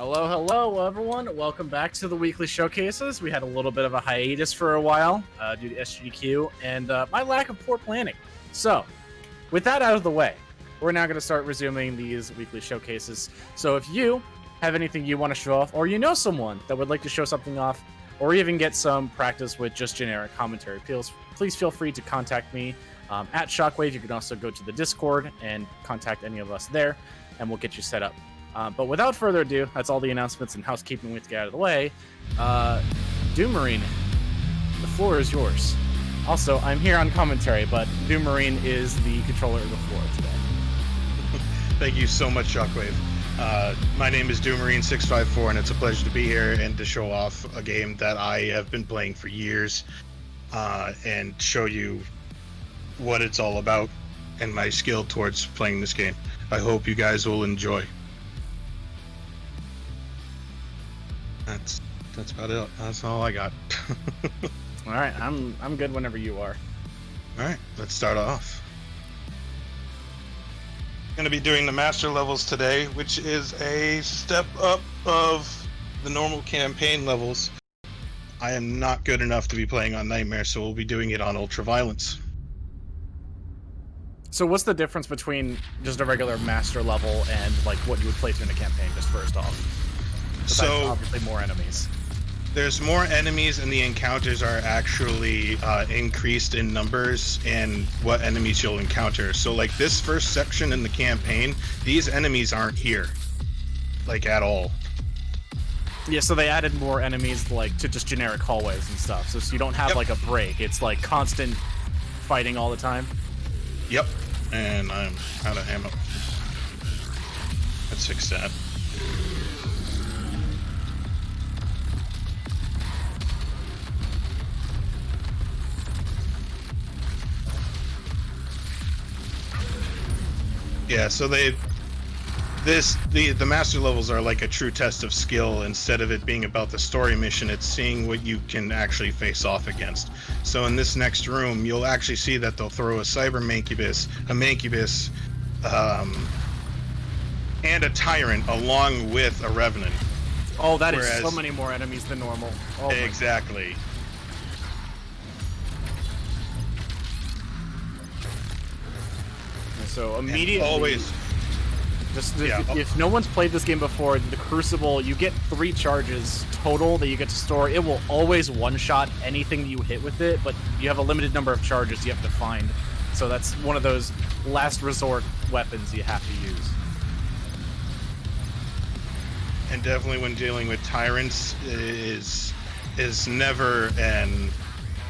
Hello, hello, everyone. Welcome back to the weekly showcases. We had a little bit of a hiatus for a while due to SGDQ and my lack of poor planning. So, with that out of the way, we're now going to start resuming these weekly showcases. So, if you have anything you want to show off, or you know someone that would like to show something off, or even get some practice with just generic commentary, please feel free to contact me at Shockwave. You can also go to the Discord and contact any of us there, and we'll get you set up. But without further ado, that's all the announcements and housekeeping we have to get out of the way. Doom Marine, the floor is yours. Also, I'm here on commentary, but Doom Marine is the controller of the floor today. Thank you so much, Shockwave. My name is Doom Marine 654, and it's a pleasure to be here and to show off a game that I have been playing for years, and show you what it's all about and my skill towards playing this game. I hope you guys will enjoy. That's about it. That's all I got. All right, I'm good whenever you are. All right, let's start off. Going to be doing the master levels today, which is a step up of the normal campaign levels. I am not good enough to be playing on Nightmare, so we'll be doing it on Ultraviolence. So what's the difference between just a regular master level and like what you would play through in a campaign, just first off? Besides, So obviously more enemies. there's more enemies, and the encounters are actually increased in numbers and what enemies you'll encounter. So like this first section in the campaign, these enemies aren't here, like at all. Yeah, so they added more enemies like to just generic hallways and stuff. So you don't have like a break. It's like constant fighting all the time. Yep. And I'm out of ammo. Let's fix that. Yeah, so the master levels are like a true test of skill. Instead of it being about the story mission, it's seeing what you can actually face off against. So in this next room, you'll actually see that they'll throw a cyber mancubus, a mancubus, and a tyrant along with a revenant. Oh, that is so many more enemies than normal. Oh, exactly. So immediately, always. If no one's played this game before, the Crucible, you get 3 charges total that you get to store. It will always one-shot anything that you hit with it, but you have a limited number of charges you have to find. So that's one of those last resort weapons you have to use. And definitely when dealing with tyrants is never an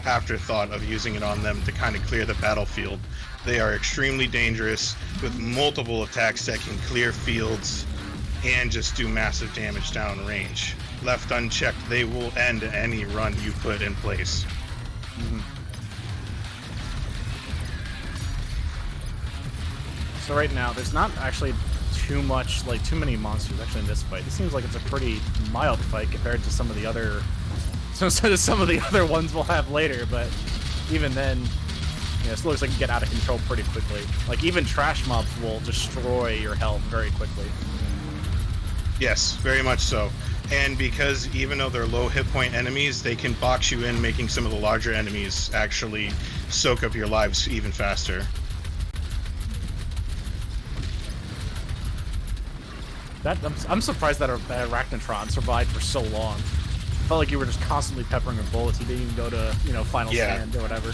afterthought of using it on them to kind of clear the battlefield. They are extremely dangerous with multiple attacks that can clear fields and just do massive damage downrange. Left unchecked, they will end any run you put in place. Mm-hmm. So right now, there's not actually too many monsters actually in this fight. It seems like it's a pretty mild fight compared to some of the other ones we'll have later, but even then, yeah, it looks like you get out of control pretty quickly. Like, even trash mobs will destroy your health very quickly. Yes, very much so. And because even though they're low hit point enemies, they can box you in, making some of the larger enemies actually soak up your lives even faster. I'm surprised that Arachnotron survived for so long. It felt like you were just constantly peppering with bullets. You didn't even go to, final stand or whatever.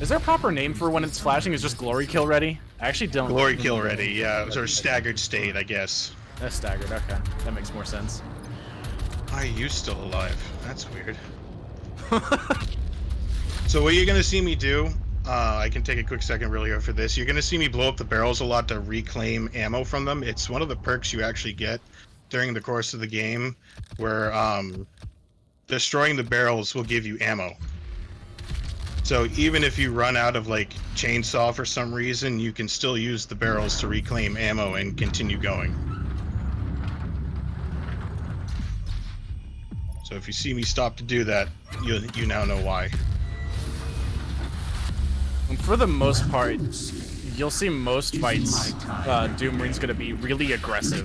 Is there a proper name for when it's flashing? Is just glory kill ready? I actually don't. Glory kill ready, yeah. Or staggered state, I guess. That's staggered, okay. That makes more sense. Why are you still alive? That's weird. So what you're going to see me do, I can take a quick second really for this. You're going to see me blow up the barrels a lot to reclaim ammo from them. It's one of the perks you actually get during the course of the game, where destroying the barrels will give you ammo. So even if you run out of like chainsaw for some reason, you can still use the barrels to reclaim ammo and continue going. So if you see me stop to do that, you now know why. And for the most part, You'll see most fights, Doom Marine's going to be really aggressive.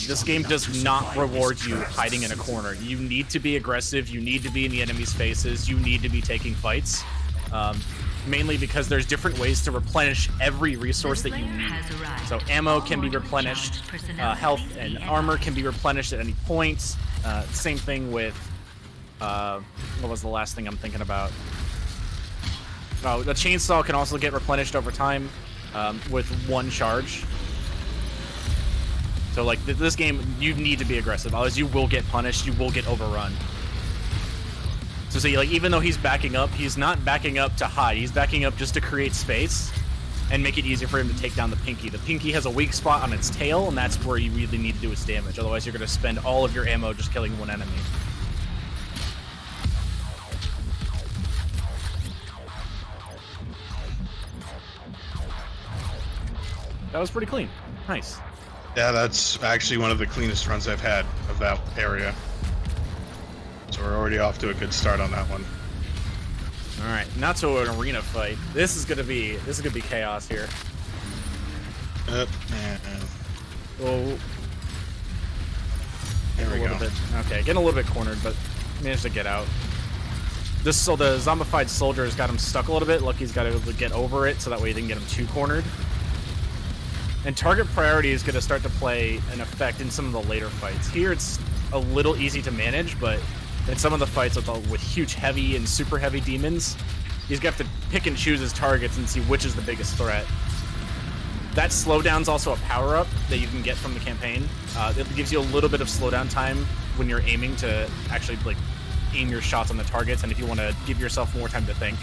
This game does not reward you hiding in a corner. You need to be aggressive, you need to be in the enemy's faces, you need to be taking fights. Mainly because there's different ways to replenish every resource that you need. So ammo can be replenished, health and armor can be replenished at any point. Same thing with, what was the last thing I'm thinking about? Oh, the chainsaw can also get replenished over time with one charge. So like this game, you need to be aggressive, otherwise you will get punished, you will get overrun. So see, like even though he's backing up, he's not backing up to hide. He's backing up just to create space and make it easier for him to take down the Pinky. The Pinky has a weak spot on its tail, and that's where you really need to do its damage. Otherwise, you're going to spend all of your ammo just killing one enemy. That was pretty clean. Nice. Yeah, that's actually one of the cleanest runs I've had of that area. So we're already off to a good start on that one. All right, now to an arena fight. This is gonna be chaos here. Man. Oh, There we go. Okay, getting a little bit cornered, but managed to get out. The zombified soldier has got him stuck a little bit. Lucky's got to get over it, so that way he didn't get him too cornered. And target priority is going to start to play an effect in some of the later fights. Here it's a little easy to manage, but in some of the fights with huge heavy and super heavy demons, he's got to pick and choose his targets and see which is the biggest threat. That slowdown's also a power-up that you can get from the campaign. It gives you a little bit of slowdown time when you're aiming to actually like aim your shots on the targets, and if you want to give yourself more time to think.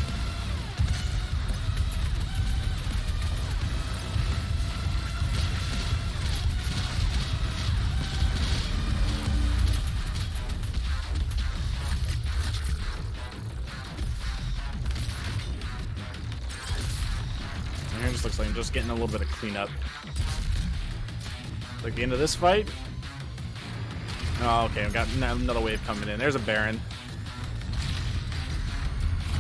It just looks like I'm just getting a little bit of cleanup. Like the end of this fight. Oh, okay, I've got another wave coming in. There's a Baron.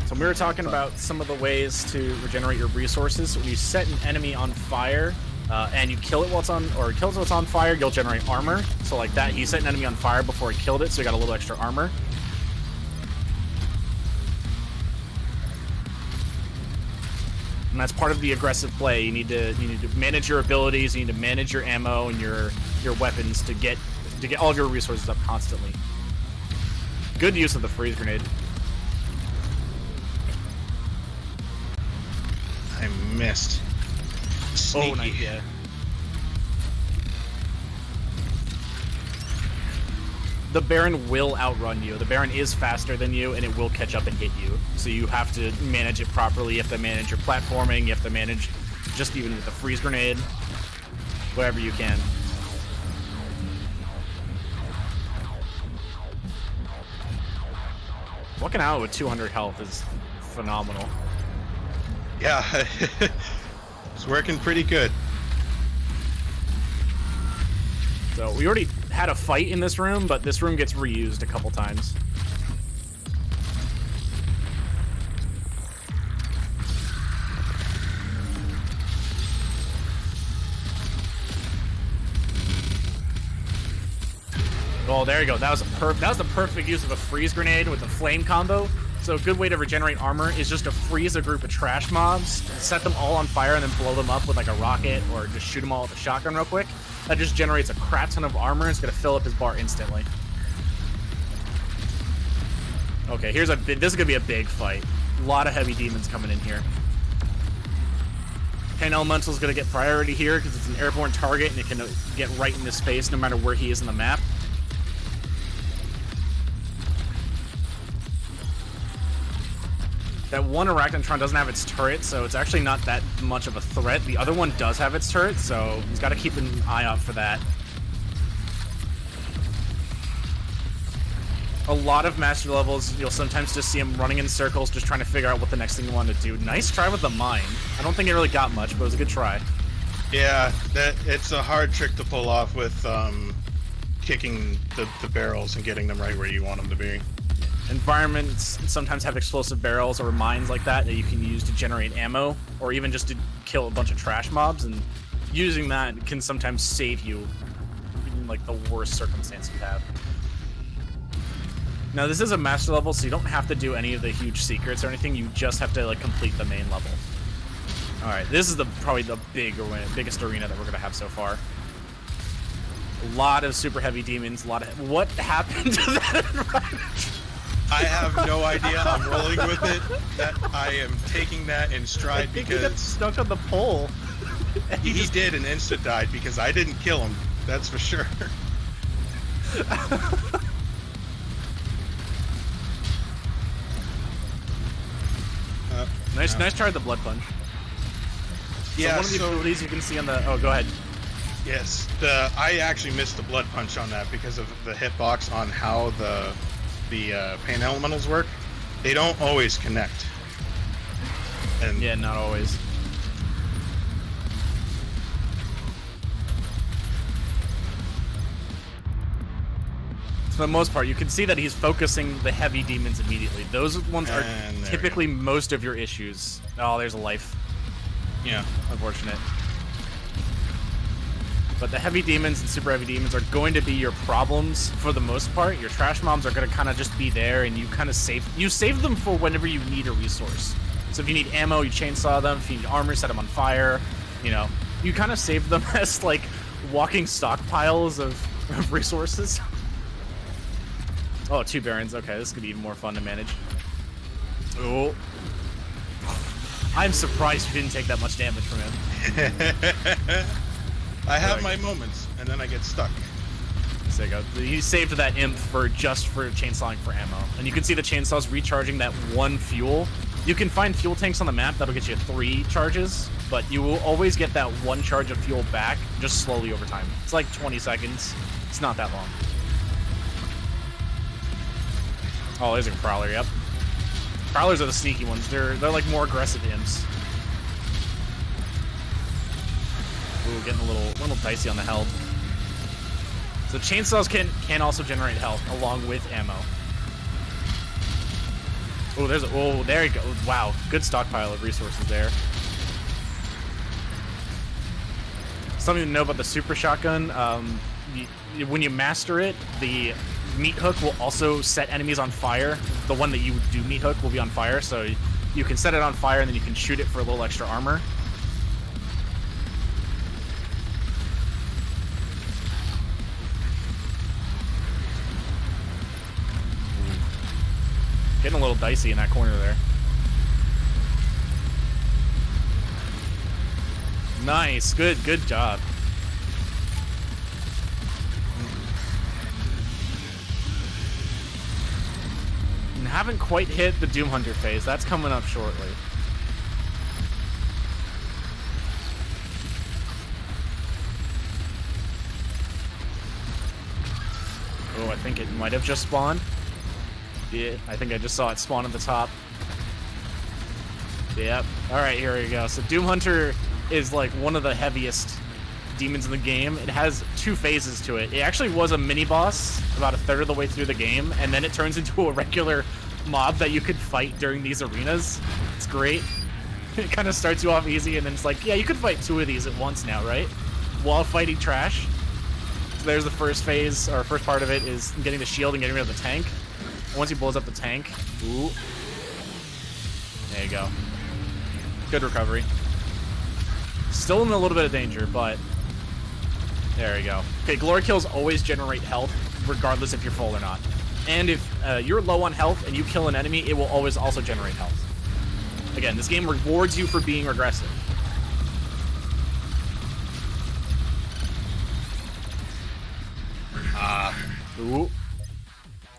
So we were talking about some of the ways to regenerate your resources. When you set an enemy on fire and you kill it while it's on, or kills it while it's on fire, you'll generate armor. So like that, he set an enemy on fire before he killed it, so you got a little extra armor. And that's part of the aggressive play. You need to manage your abilities. You need to manage your ammo and your weapons to get all of your resources up constantly. Good use of the freeze grenade. I missed. Sneaky. Oh, nice, yeah. The Baron will outrun you. The Baron is faster than you, and it will catch up and hit you. So you have to manage it properly. You have to manage your platforming. You have to manage just even with the freeze grenade. Whatever you can. Walking out with 200 health is phenomenal. Yeah, it's working pretty good. So we already had a fight in this room, but this room gets reused a couple times. Oh, there you go. That was the perfect use of a freeze grenade with the flame combo. So a good way to regenerate armor is just to freeze a group of trash mobs, set them all on fire, and then blow them up with like a rocket, or just shoot them all with a shotgun real quick. That just generates a crap ton of armor. It's gonna fill up his bar instantly. Okay, this is gonna be a big fight. A lot of heavy demons coming in here. Pain Elemental's gonna get priority here because it's an airborne target and it can get right in his face no matter where he is in the map. That one Arachnotron doesn't have its turret, so it's actually not that much of a threat. The other one does have its turret, so he's got to keep an eye out for that. A lot of master levels, you'll sometimes just see him running in circles, just trying to figure out what the next thing you want to do. Nice try with the mine. I don't think it really got much, but it was a good try. Yeah, it's a hard trick to pull off with kicking the barrels and getting them right where you want them to be. Environments sometimes have explosive barrels or mines like that you can use to generate ammo, or even just to kill a bunch of trash mobs, and using that can sometimes save you in like the worst circumstance you have. Now this is a master level, so you don't have to do any of the huge secrets or anything. You just have to like complete the main level. All right, this is probably the biggest arena that we're gonna have so far. A lot of super heavy demons. What happened to that environment? I have no idea. I'm rolling with it. That I am taking that in stride because he got stuck on the pole. He did and insta died because I didn't kill him. That's for sure. Nice try with the blood punch. Yeah. So one of the abilities you can see on the. Oh, go ahead. Yes. I actually missed the blood punch on that because of the hitbox on how the pain elementals work. They don't always connect. And yeah, not always. For the most part, you can see that he's focusing the heavy demons immediately. Those ones are typically most of your issues. Oh, there's a life. Yeah. Unfortunate. But the heavy demons and super heavy demons are going to be your problems for the most part. Your trash mobs are going to kind of just be there, and you kind of save them for whenever you need a resource. So if you need ammo, you chainsaw them. If you need armor, set them on fire. You know, you kind of save them as like walking stockpiles of resources. Oh, 2 barons. Okay, this could be even more fun to manage. Oh. I'm surprised you didn't take that much damage from him. I have my moments, and then I get stuck. There you go. He saved that imp just for chainsawing for ammo. And you can see the chainsaws recharging that 1 fuel. You can find fuel tanks on the map that'll get you 3 charges, but you will always get that 1 charge of fuel back just slowly over time. It's like 20 seconds. It's not that long. Oh, there's a Prowler, yep. Prowlers are the sneaky ones. They're like more aggressive imps. Ooh, getting a little dicey on the health. So chainsaws can also generate health along with ammo. Oh, there you go. Wow, good stockpile of resources there. Something to know about the super shotgun. When you master it, the meat hook will also set enemies on fire. The one that you do meat hook will be on fire, so you can set it on fire and then you can shoot it for a little extra armor. Getting a little dicey in that corner there. Nice, good job. And haven't quite hit the Doom Hunter phase. That's coming up shortly. Oh, I think it might have just spawned. Yeah, I think I just saw it spawn at the top. Yep. Alright, here we go. So Doom Hunter is like one of the heaviest demons in the game. It has 2 phases to it. It actually was a mini-boss about a third of the way through the game, and then it turns into a regular mob that you could fight during these arenas. It's great. It kind of starts you off easy, and then it's like, yeah, you could fight 2 of these at once now, right? While fighting trash. So there's the first phase, or first part of it, is getting the shield and getting rid of the tank. Once he blows up the tank, ooh, there you go. Good recovery. Still in a little bit of danger, but there you go. Okay, glory kills always generate health, regardless if you're full or not. And if you're low on health and you kill an enemy, it will always also generate health. Again, this game rewards you for being aggressive. Ooh.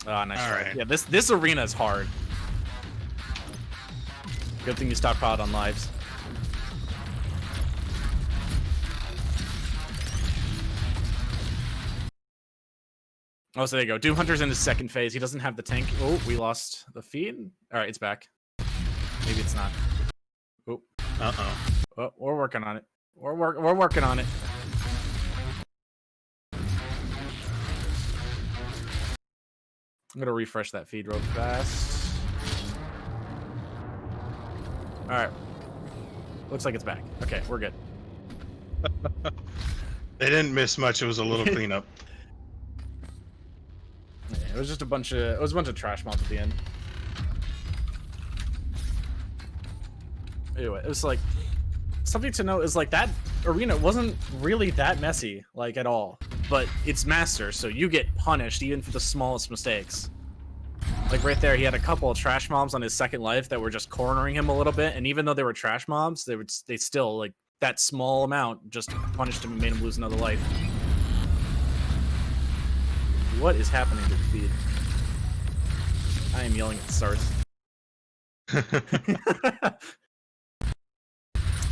Oh, nice try. Right. Yeah, this arena is hard. Good thing you stockpiled on lives. Oh, so there you go. Doom Hunter's in his second phase. He doesn't have the tank. Oh, we lost the feed. All right, it's back. Maybe it's not. Oh. Uh-oh. Oh, we're working on it. We're working on it. I'm gonna refresh that feed real fast. All right. Looks like it's back. Okay, we're good. They didn't miss much. It was a little cleanup. Yeah, it was just a bunch of trash mobs at the end. Anyway, it was like something to note is like that arena wasn't really that messy, like at all. But it's master, so you get punished even for the smallest mistakes. Like right there, he had a couple of trash mobs on his second life that were just cornering him a little bit, and even though they were trash mobs, they still like that small amount just punished him and made him lose another life. What is happening to the feed? I am yelling at the stars.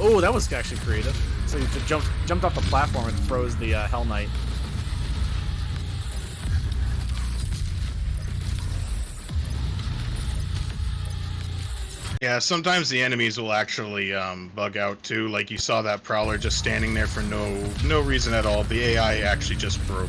Oh, that was actually creative. So he jumped off the platform and froze the Hell Knight. Yeah, sometimes the enemies will actually bug out too. Like you saw that Prowler just standing there for no reason at all. The AI actually just broke.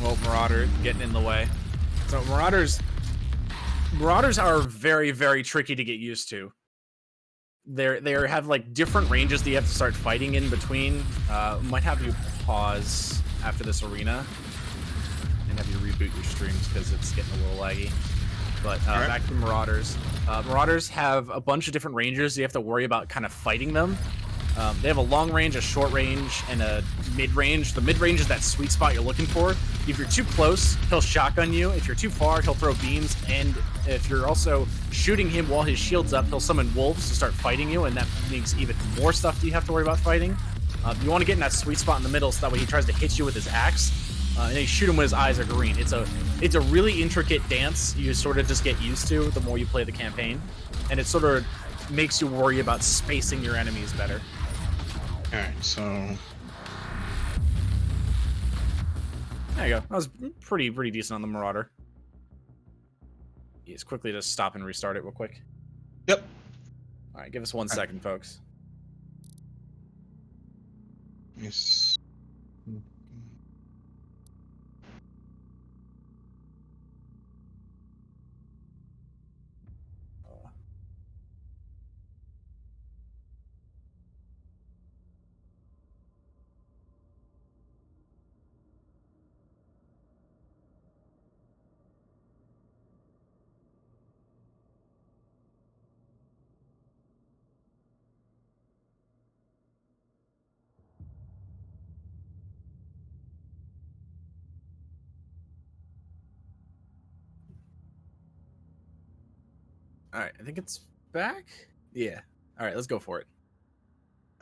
Well, Marauder getting in the way. So Marauders are very, very tricky to get used to. They have like different ranges that you have to start fighting in between. Might have you pause after this arena and have you reboot your streams because it's getting a little laggy. But Right. Back to Marauders. Marauders have a bunch of different ranges. You have to worry about kind of fighting them. They have a long range, a short range, and a mid range. The mid range is that sweet spot you're looking for. If you're too close, he'll shotgun you. If you're too far, he'll throw beams. And if you're also shooting him while his shield's up, he'll summon wolves to start fighting you, and that means even more stuff that you have to worry about fighting. You want to get in that sweet spot in the middle so that way he tries to hit you with his axe, and then you shoot him when his eyes are green. It's a really intricate dance you sort of just get used to the more you play the campaign, and it sort of makes you worry about spacing your enemies better. Alright, so There you go. That was pretty decent on the Marauder. Just quickly just stop and restart it real quick. yep. All right, give us 1 second, folks. Yes. All right, I think it's back. Yeah. All right, let's go for it.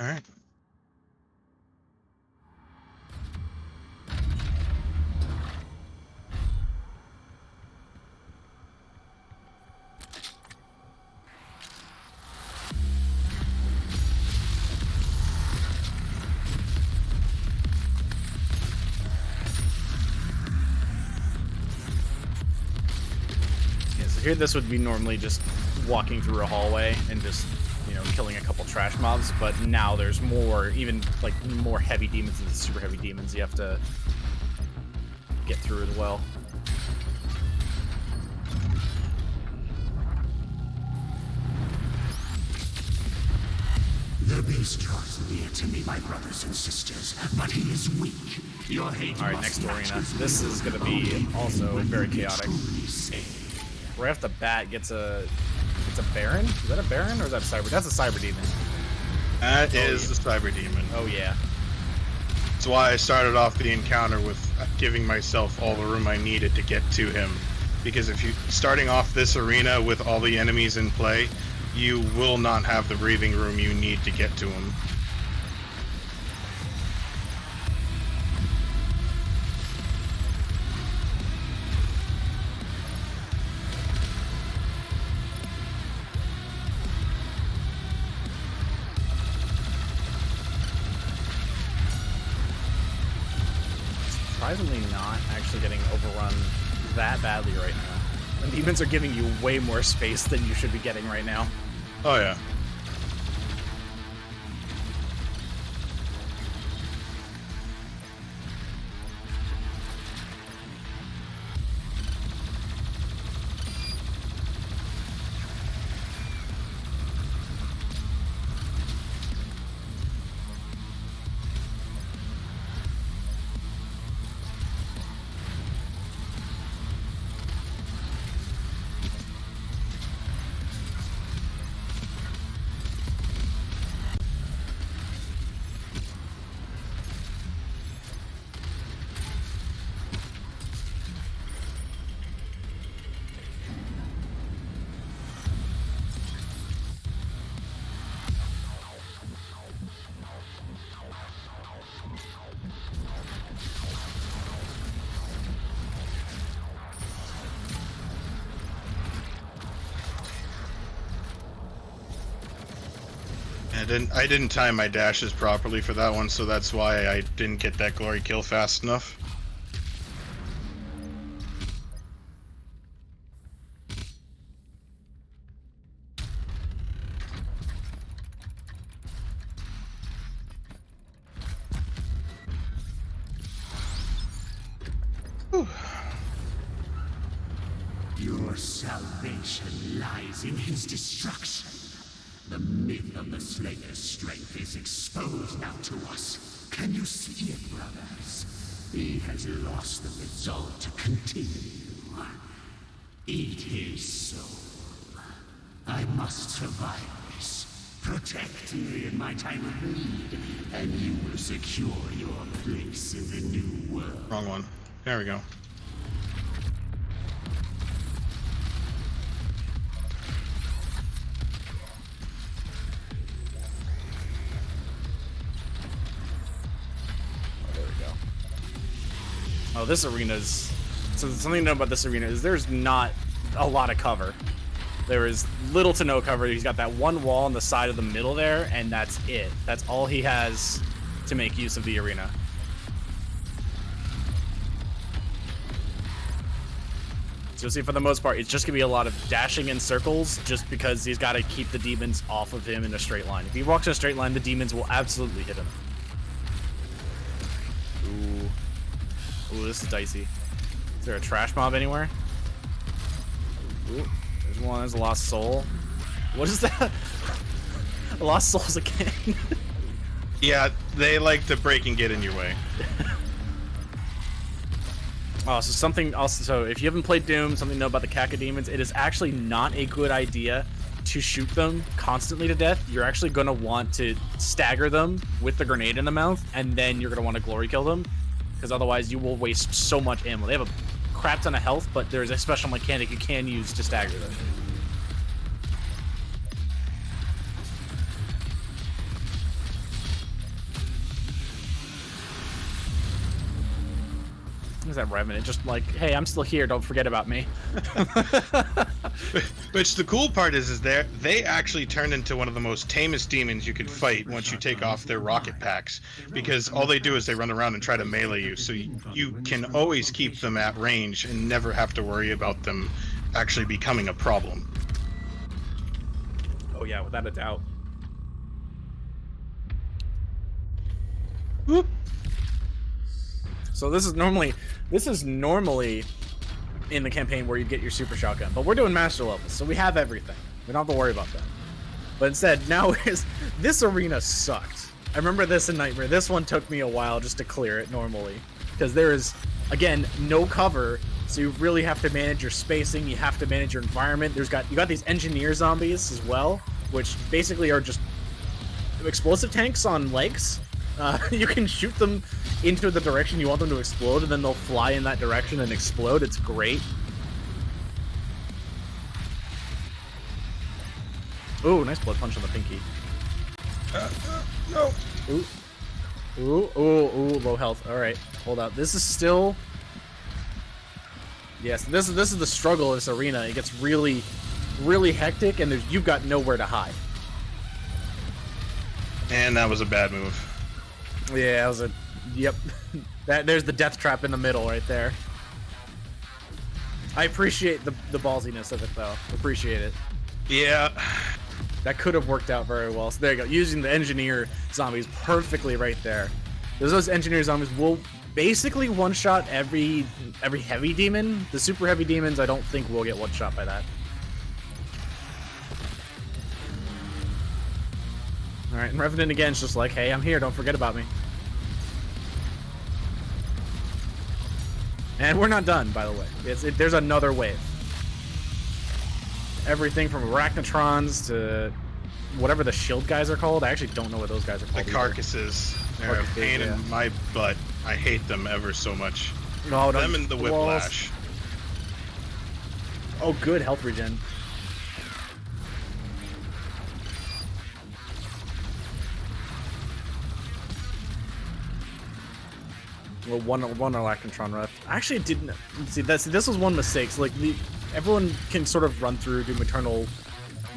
Alright. Yeah, so here this would be normally just walking through a hallway and just, killing a couple trash mobs, but now there's more, even like more heavy demons and super heavy demons you have to get through as well. The beast draws near to me, my brothers and sisters, but he is weak. Your hate All right, must next not arena. his This will. is going to be Only also when very we chaotic. truly save. Right off the bat, gets a Baron? Is that a Baron or is that a Cyber? That's a Cyber Demon. That is yeah. the Cyber Demon. Oh, yeah. That's why I started off the encounter with giving myself all the room I needed to get to him. Because if you starting off this arena with all the enemies in play, you will not have the breathing room you need to get to him. surprisingly not actually getting overrun that badly right now. The demons are giving you way more space than you should be getting right now. Oh yeah. I didn't time my dashes properly for that one, so that's why I didn't get that glory kill fast enough. Whew. Your salvation lies in his destruction. The myth of the Slayer's strength is exposed now to us. Can you see it, brothers? He has lost the resolve to continue. Eat his soul. I must survive this. Protect me in my time of need, and you will secure your place in the new world. Wrong one. There we go. Oh, this arena's... So something to know about this arena is there's not a lot of cover. There is little to no cover. He's got that one wall on the side of the middle there, and that's it. That's all he has to make use of the arena. So you'll see for the most part, it's just going to be a lot of dashing in circles just because he's got to keep the demons off of him in a straight line. If he walks in a straight line, the demons will absolutely hit him. Ooh, this is dicey. Is there a trash mob anywhere? Ooh, there's one. There's a lost soul. What is that? Lost souls again. Yeah, they like to break and get in your way. Oh, so something else. So if you haven't played Doom, something to know about the cacodemons, it is actually not a good idea to shoot them constantly to death. You're actually going to want to stagger them with the grenade in the mouth, and then you're going to want to glory kill them. Because otherwise you will waste so much ammo. They have a crap ton of health, but there's a special mechanic you can use to stagger them. Is that Revenant? Just like, hey, I'm still here. Don't forget about me. Which the cool part is they actually turn into one of the most tamest demons you could fight once you take off their rocket packs, because all they do is they run around and try to melee you, so you can always keep them at range and never have to worry about them actually becoming a problem. Oh yeah, without a doubt. Whoop. So this is normally in the campaign where you get your super shotgun, but we're doing master levels, so we have everything. We don't have to worry about that. But instead, now this arena sucked. I remember this in Nightmare. This one took me a while just to clear it normally, because there is, again, no cover, so you really have to manage your spacing. You have to manage your environment. You got these engineer zombies as well, which basically are just explosive tanks on legs. You can shoot them into the direction you want them to explode, and then they'll fly in that direction and explode. It's great. Ooh, nice blood punch on the pinky. No. Ooh, low health. All right, hold up. This is still... Yes, this is the struggle of this arena. It gets really, really hectic, and you've got nowhere to hide. And that was a bad move. Yeah, that was a... Yep. There's the death trap in the middle right there. I appreciate the ballsiness of it though. Appreciate it. Yeah. That could have worked out very well. So there you go. Using the engineer zombies perfectly right there. Those engineer zombies will basically one-shot every heavy demon. The super heavy demons, I don't think will get one-shot by that. All right, and Revenant again is just like, hey, I'm here. Don't forget about me. And we're not done, by the way. There's another wave. Everything from Arachnotrons to whatever the shield guys are called. I actually don't know what those guys are called. The carcasses. They're a pain in my butt. I hate them ever so much. No, them and the whiplash. Oh, good health regen. Well, one Arachnotron left. I actually didn't see this. This was one mistake. So, like everyone can sort of run through Doom Eternal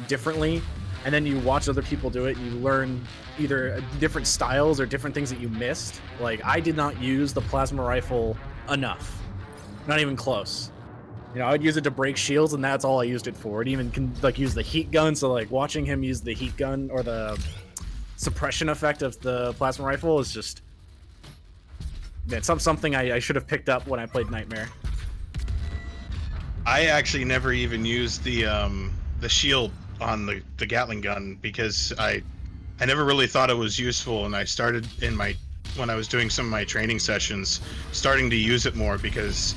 differently, and then you watch other people do it. And you learn either different styles or different things that you missed. Like I did not use the plasma rifle enough, not even close. You know, I'd use it to break shields, and that's all I used it for. It even can like use the heat gun. So like watching him use the heat gun or the suppression effect of the plasma rifle is just. It's something I should have picked up when I played Nightmare. I actually never even used the shield on the Gatling gun because I never really thought it was useful, and I started when I was doing some of my training sessions starting to use it more because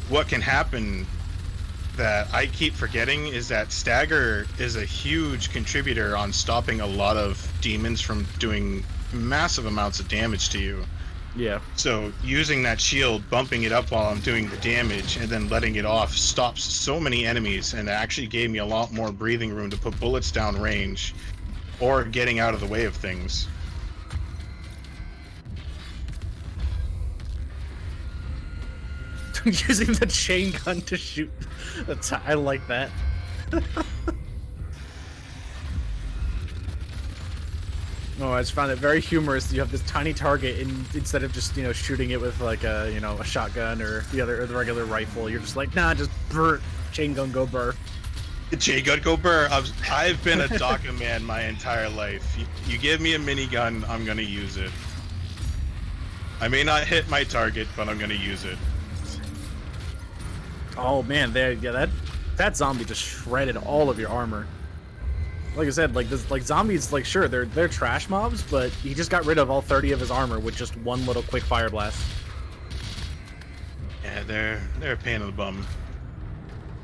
what can happen that I keep forgetting is that stagger is a huge contributor on stopping a lot of demons from doing massive amounts of damage to you. Yeah. So using that shield, bumping it up while I'm doing the damage, and then letting it off stops so many enemies, and it actually gave me a lot more breathing room to put bullets down range or getting out of the way of things. Using the chain gun to shoot. I like that. Oh, I just found it very humorous. You have this tiny target, and instead of just shooting it with like a a shotgun or the regular rifle, you're just like, nah, just burr, chain gun go burr. Chain gun go burr. I've been a DACA man my entire life. You give me a minigun, I'm gonna use it. I may not hit my target, but I'm gonna use it. Oh man, that zombie just shredded all of your armor. Like I said, like zombies, like sure they're trash mobs, but he just got rid of all 30 of his armor with just one little quick fire blast. Yeah, they're a pain in the bum.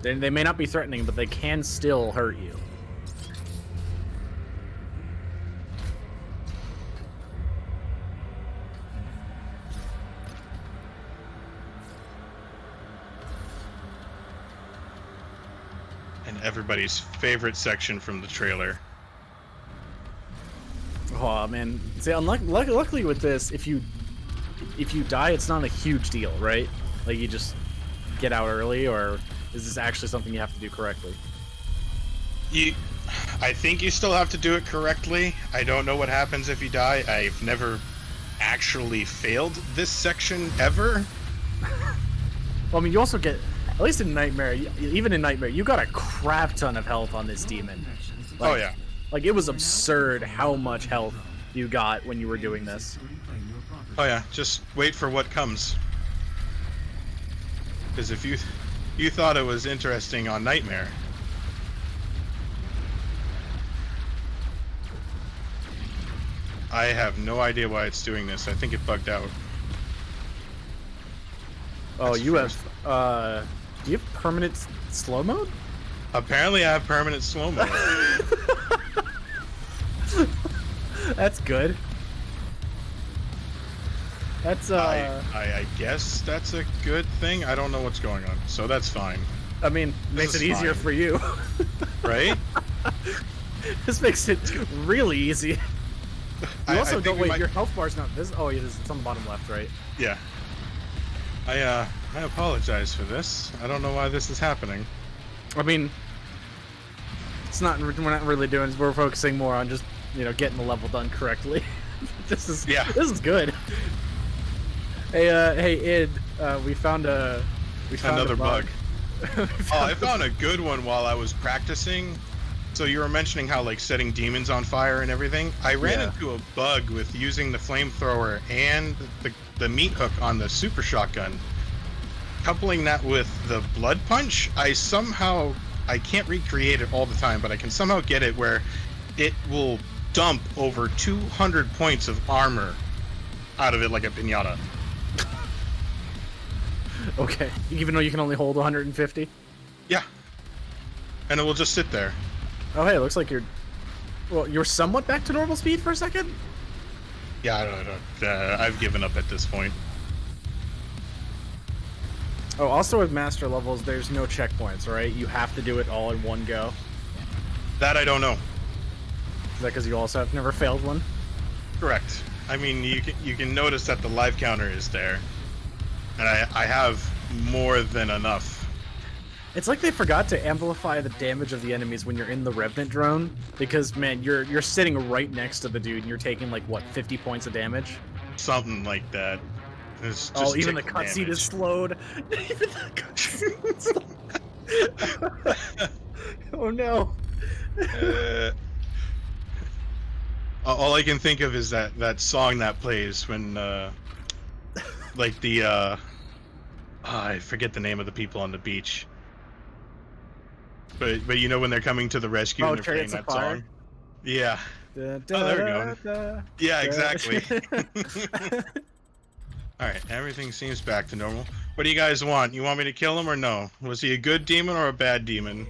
They may not be threatening, but they can still hurt you. And everybody's favorite section from the trailer. Oh man, see, luckily with this, if you die, it's not a huge deal, right? Like you just get out early, or is this actually something you have to do correctly? I think you still have to do it correctly. I don't know what happens if you die. I've never actually failed this section ever. Well, I mean, you also get, at least in Nightmare, even in Nightmare, you got a crap ton of health on this demon. Like, oh yeah. Like, it was absurd how much health you got when you were doing this. Oh yeah, just wait for what comes. Because if you thought it was interesting on Nightmare, I have no idea why it's doing this. I think it bugged out. Oh, That's you first. have, do you have permanent slow mode? Apparently I have permanent slow-mo. That's good. That's, I guess that's a good thing. I don't know what's going on, so that's fine. I mean, makes is it easier fine. for you. Right? This makes it really easy. You I also think don't we wait. might- Your health bar's not this. Oh, it is. It's on the bottom left, right? Yeah. I apologize for this. I don't know why this is happening. I mean, it's not. We're not really doing. We're focusing more on just getting the level done correctly. This is Yeah. This is good. Hey, Id, we found Another a bug. We I found a good one while I was practicing. So you were mentioning how like setting demons on fire and everything. I ran Yeah. into a bug with using the flamethrower and the meat hook on the super shotgun. Coupling that with the blood punch, I can't recreate it all the time, but I can somehow get it where it will dump over 200 points of armor out of it like a piñata. Okay, even though you can only hold 150. Yeah. And it will just sit there. Oh, hey, it looks like you're somewhat back to normal speed for a second. Yeah, I don't. I've given up at this point. Oh, also with master levels, there's no checkpoints, right? You have to do it all in one go. That I don't know. Is that because you also have never failed one? Correct. I mean, you can notice that the life counter is there, and I have more than enough. It's like they forgot to amplify the damage of the enemies when you're in the Revenant drone, because man, you're sitting right next to the dude and you're taking like what 50 points of damage. Something like that. It's just Oh, even the tickle cutscene damage. is slowed. Even the cutscene is slowed. Oh no. All I can think of is that song that plays when like the I forget the name of the people on the beach. But you know when they're coming to the rescue and they're playing Chariots of that Fire. song? Yeah. Da, Oh, there we da, go. da, Yeah, da. exactly. Alright, everything seems back to normal. What do you guys want? You want me to kill him or no? Was he a good demon or a bad demon?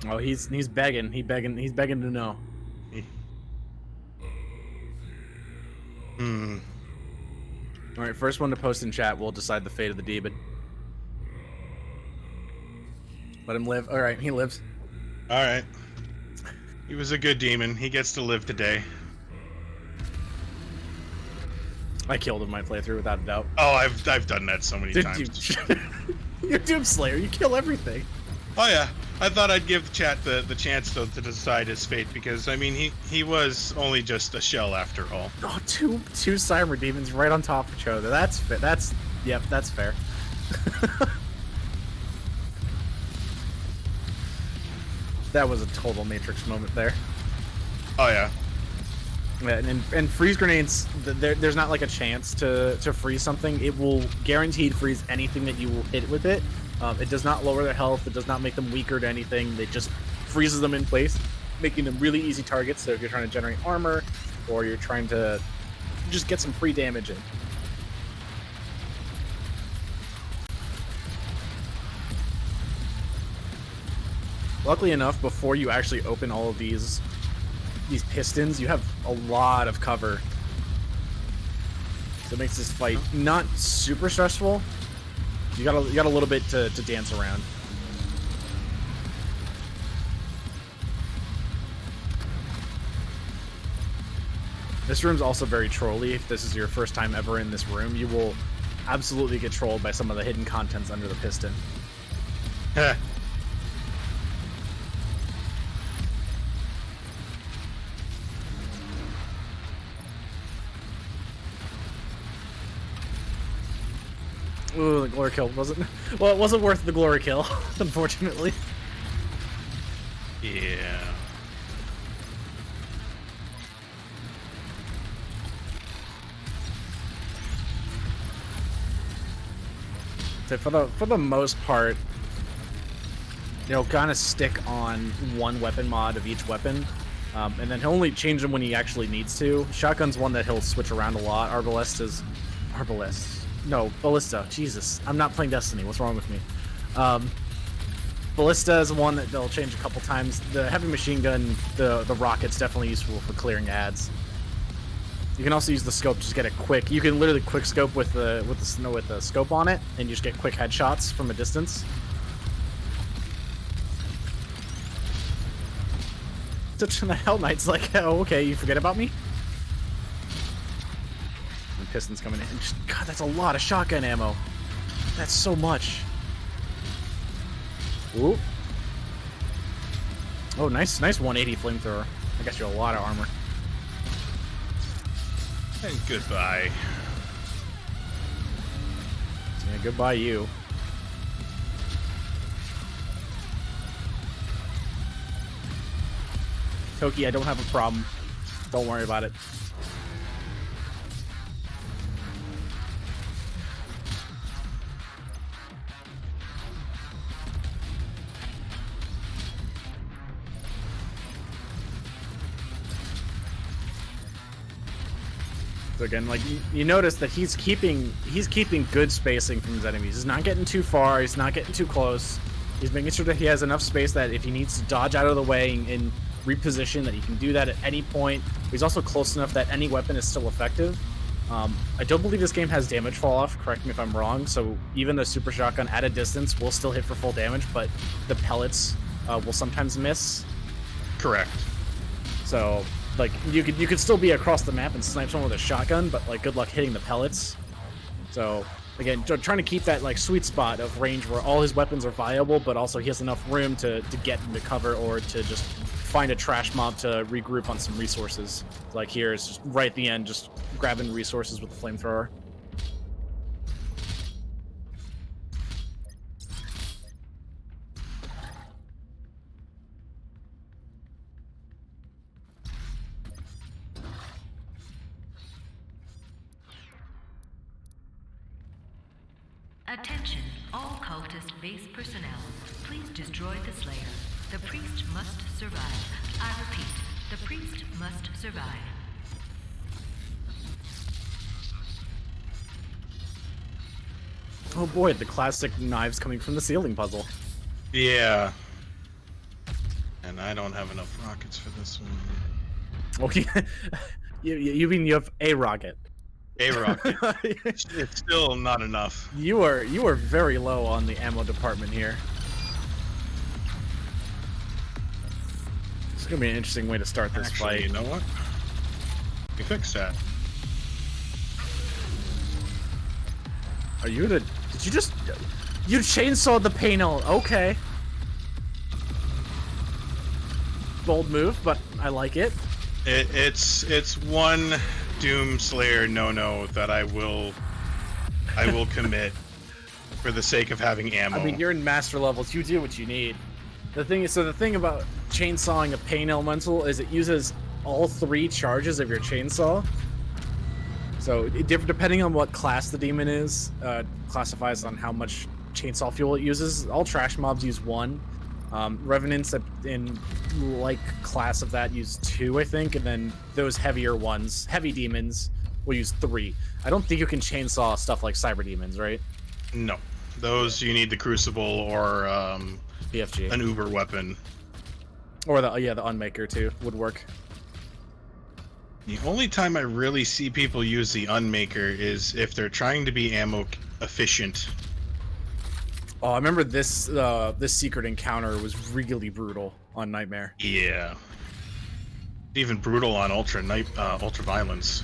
Oh, he's begging. He's begging to know. Hmm. All right, first one to post in chat will decide the fate of the demon. Let him live. All right, he lives. Alright. He was a good demon. He gets to live today. I killed him my playthrough without a doubt. Oh, I've done that so many Dude, times. you're Doom Slayer. You kill everything. Oh yeah, I thought I'd give the chat the chance though to decide his fate because I mean he was only just a shell after all. Oh, two Cyber demons right on top of each other. That's fair. Yep, that's fair. That was a total Matrix moment there. Oh yeah. And freeze grenades, there's not like a chance to freeze something. It will guaranteed freeze anything that you will hit with it. It does not lower their health. It does not make them weaker to anything. It just freezes them in place, making them really easy targets. So if you're trying to generate armor, or you're trying to just get some free damage in. Luckily enough, before you actually open all of these pistons, you have a lot of cover. So it makes this fight not super stressful. You got a little bit to dance around. This room's also very trolly. If this is your first time ever in this room, you will absolutely get trolled by some of the hidden contents under the piston. Heh. Ooh, the glory kill wasn't... Well, it wasn't worth the glory kill, unfortunately. Yeah. So for the most part, he'll kind of stick on one weapon mod of each weapon, and then he'll only change them when he actually needs to. Shotgun's one that he'll switch around a lot. Arbalest. No, Ballista. Jesus, I'm not playing Destiny. What's wrong with me? Ballista is one that they'll change a couple times. The heavy machine gun, the rocket's definitely useful for clearing ads. You can also use the scope, just get a quick. You can literally quick scope with the scope on it, and you just get quick headshots from a distance. The Hell Knight's like, oh, okay, you forget about me? And Piston's coming in. God, that's a lot of shotgun ammo. That's so much. Ooh. Oh, nice 180 flamethrower. I got you a lot of armor. And goodbye. Yeah, goodbye you. Toki, I don't have a problem. Don't worry about it. So again, like you notice that he's keeping good spacing from his enemies. He's not getting too far. He's not getting too close. He's making sure that he has enough space that if he needs to dodge out of the way and reposition, that he can do that at any point. He's also close enough that any weapon is still effective. I don't believe this game has damage fall off. Correct me if I'm wrong. So even the super shotgun at a distance will still hit for full damage, but the pellets will sometimes miss. Correct. So like you could still be across the map and snipe someone with a shotgun, but like good luck hitting the pellets. So again, trying to keep that like sweet spot of range where all his weapons are viable, but also he has enough room to get into cover or to just find a trash mob to regroup on some resources. Like here, it's just right at the end, just grabbing resources with the flamethrower. Attention, all cultist base personnel. Please destroy the Slayer. The priest must survive. I repeat, the priest must survive. Oh boy, the classic knives coming from the ceiling puzzle. Yeah. And I don't have enough rockets for this one. Okay, you mean you have a rocket? A rocket. It's still not enough. You are very low on the ammo department here. It's gonna be an interesting way to start this Actually, fight. you know what? We fixed that. Are you gonna? Did you just? You chainsawed the panel. Okay. Bold move, but I like it. It's one Doom Slayer no that I will commit for the sake of having ammo. I mean, you're in master levels. You do what you need. The thing is, so the thing about chainsawing a pain elemental is it uses all 3 charges of your chainsaw. So depending on what class the demon is, classifies on how much chainsaw fuel it uses. All trash mobs use 1. Revenants in like class of that use 2, I think, and then those heavier ones, heavy demons, will use 3. I don't think you can chainsaw stuff like cyber demons, right? No, those you need the crucible or BFG, an uber weapon, or the unmaker too would work. The only time I really see people use the unmaker is if they're trying to be ammo efficient. Oh, I remember this this secret encounter was really brutal on Nightmare. Yeah. Even brutal on ultra violence.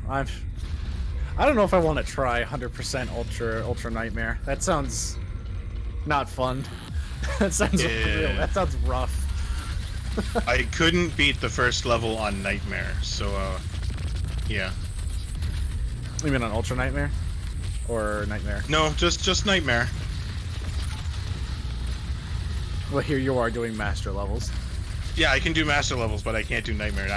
I don't know if I want to try 100% ultra Nightmare. That sounds not fun. That sounds real. That sounds rough. I couldn't beat the first level on Nightmare, so yeah. You mean on Ultra Nightmare? Or Nightmare? No, just Nightmare. Well, here you are doing master levels. Yeah, I can do master levels, but I can't do Nightmare.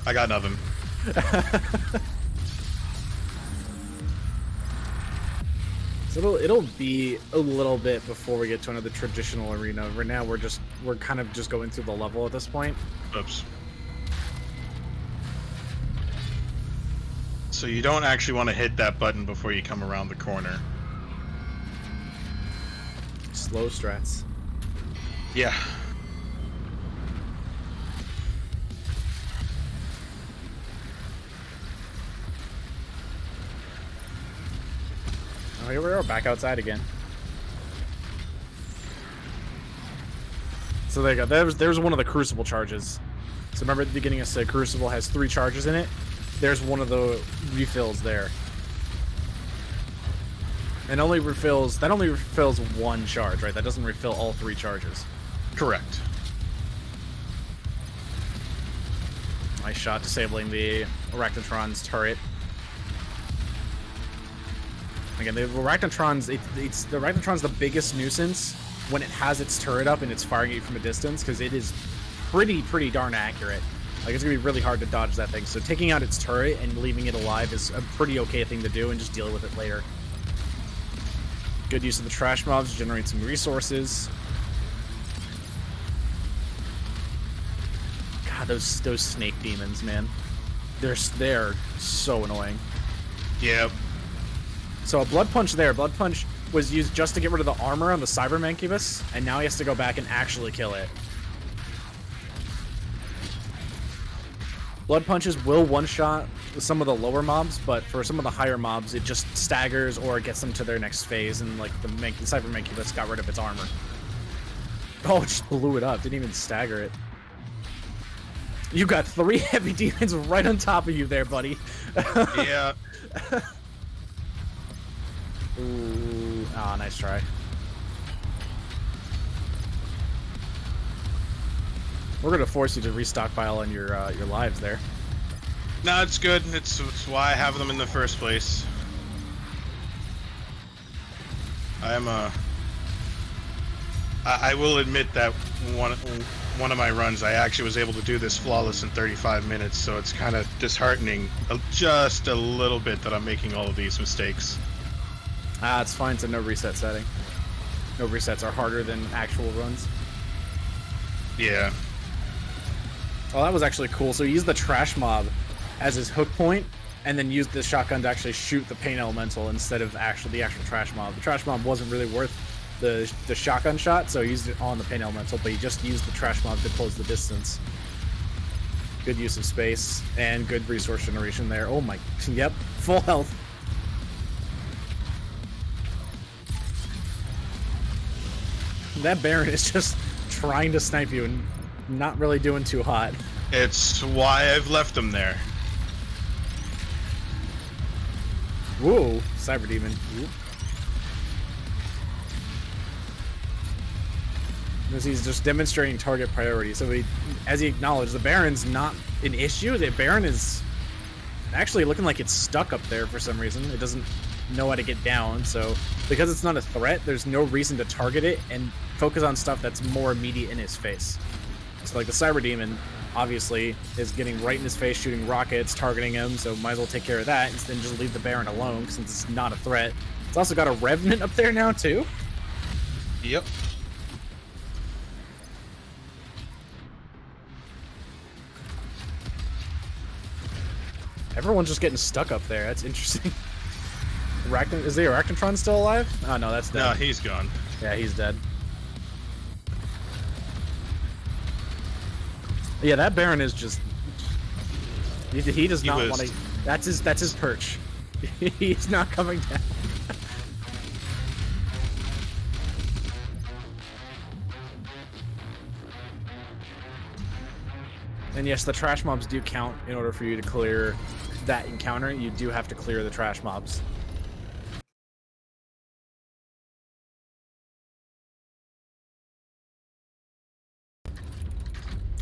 I got nothing. So it'll be a little bit before we get to another traditional arena. Right now we're kind of just going through the level at this point. Oops. So you don't actually want to hit that button before you come around the corner. Slow strats. Yeah. Oh, here we are, back outside again. So there you go. There's one of the Crucible charges. So remember at the beginning I said Crucible has 3 charges in it? There's one of the refills there. And only refills one charge, right? That doesn't refill all 3 charges. Correct. Nice shot disabling the Arachnotron's turret. Again, the Arachnotron's the Arachnotron's the biggest nuisance when it has its turret up and it's firing at you from a distance, because it is pretty darn accurate. Like, it's gonna be really hard to dodge that thing. So taking out its turret and leaving it alive is a pretty okay thing to do, and just deal with it later. Good use of the trash mobs to generate some resources. God, those snake demons, man. They're so annoying. Yep. So a Blood Punch there. Blood Punch was used just to get rid of the armor on the Cyber Mancubus, and now he has to go back and actually kill it. Blood Punches will one-shot some of the lower mobs, but for some of the higher mobs, it just staggers or gets them to their next phase, and like the Cyber Mancubus got rid of its armor. Oh, it just blew it up. Didn't even stagger it. You got 3 heavy demons right on top of you there, buddy. Yeah. Ooh. Ah, nice try. We're gonna force you to restockpile on your lives there. No, it's good. It's why I have them in the first place. I will admit that one of my runs, I actually was able to do this flawless in 35 minutes, so it's kind of disheartening just a little bit that I'm making all of these mistakes. Ah, it's fine. It's a no reset setting. No resets are harder than actual runs. Yeah. Oh, that was actually cool. So he used the trash mob as his hook point, and then used the shotgun to actually shoot the pain elemental instead of the actual trash mob. The trash mob wasn't really worth the shotgun shot, so he used it on the pain elemental, but he just used the trash mob to close the distance. Good use of space and good resource generation there. Oh my, yep, full health. That Baron is just trying to snipe you and not really doing too hot. It's why I've left them there. Whoa, Cyber Demon. Ooh. Because he's just demonstrating target priority. So as he acknowledged, the Baron's not an issue. The Baron is actually looking like it's stuck up there for some reason. It doesn't know how to get down. So because it's not a threat, there's no reason to target it and focus on stuff that's more immediate in his face. So like the Cyber Demon, obviously, is getting right in his face, shooting rockets, targeting him, so might as well take care of that and then just leave the Baron alone since it's not a threat. It's also got a Revenant up there now, too. Yep. Everyone's just getting stuck up there. That's interesting. Is the Arachnotron still alive? Oh, no, that's dead. No, he's gone. Yeah, he's dead. Yeah, that Baron is just... He does not want to... That's his perch. He's not coming down. And yes, the trash mobs do count in order for you to clear that encounter. You do have to clear the trash mobs.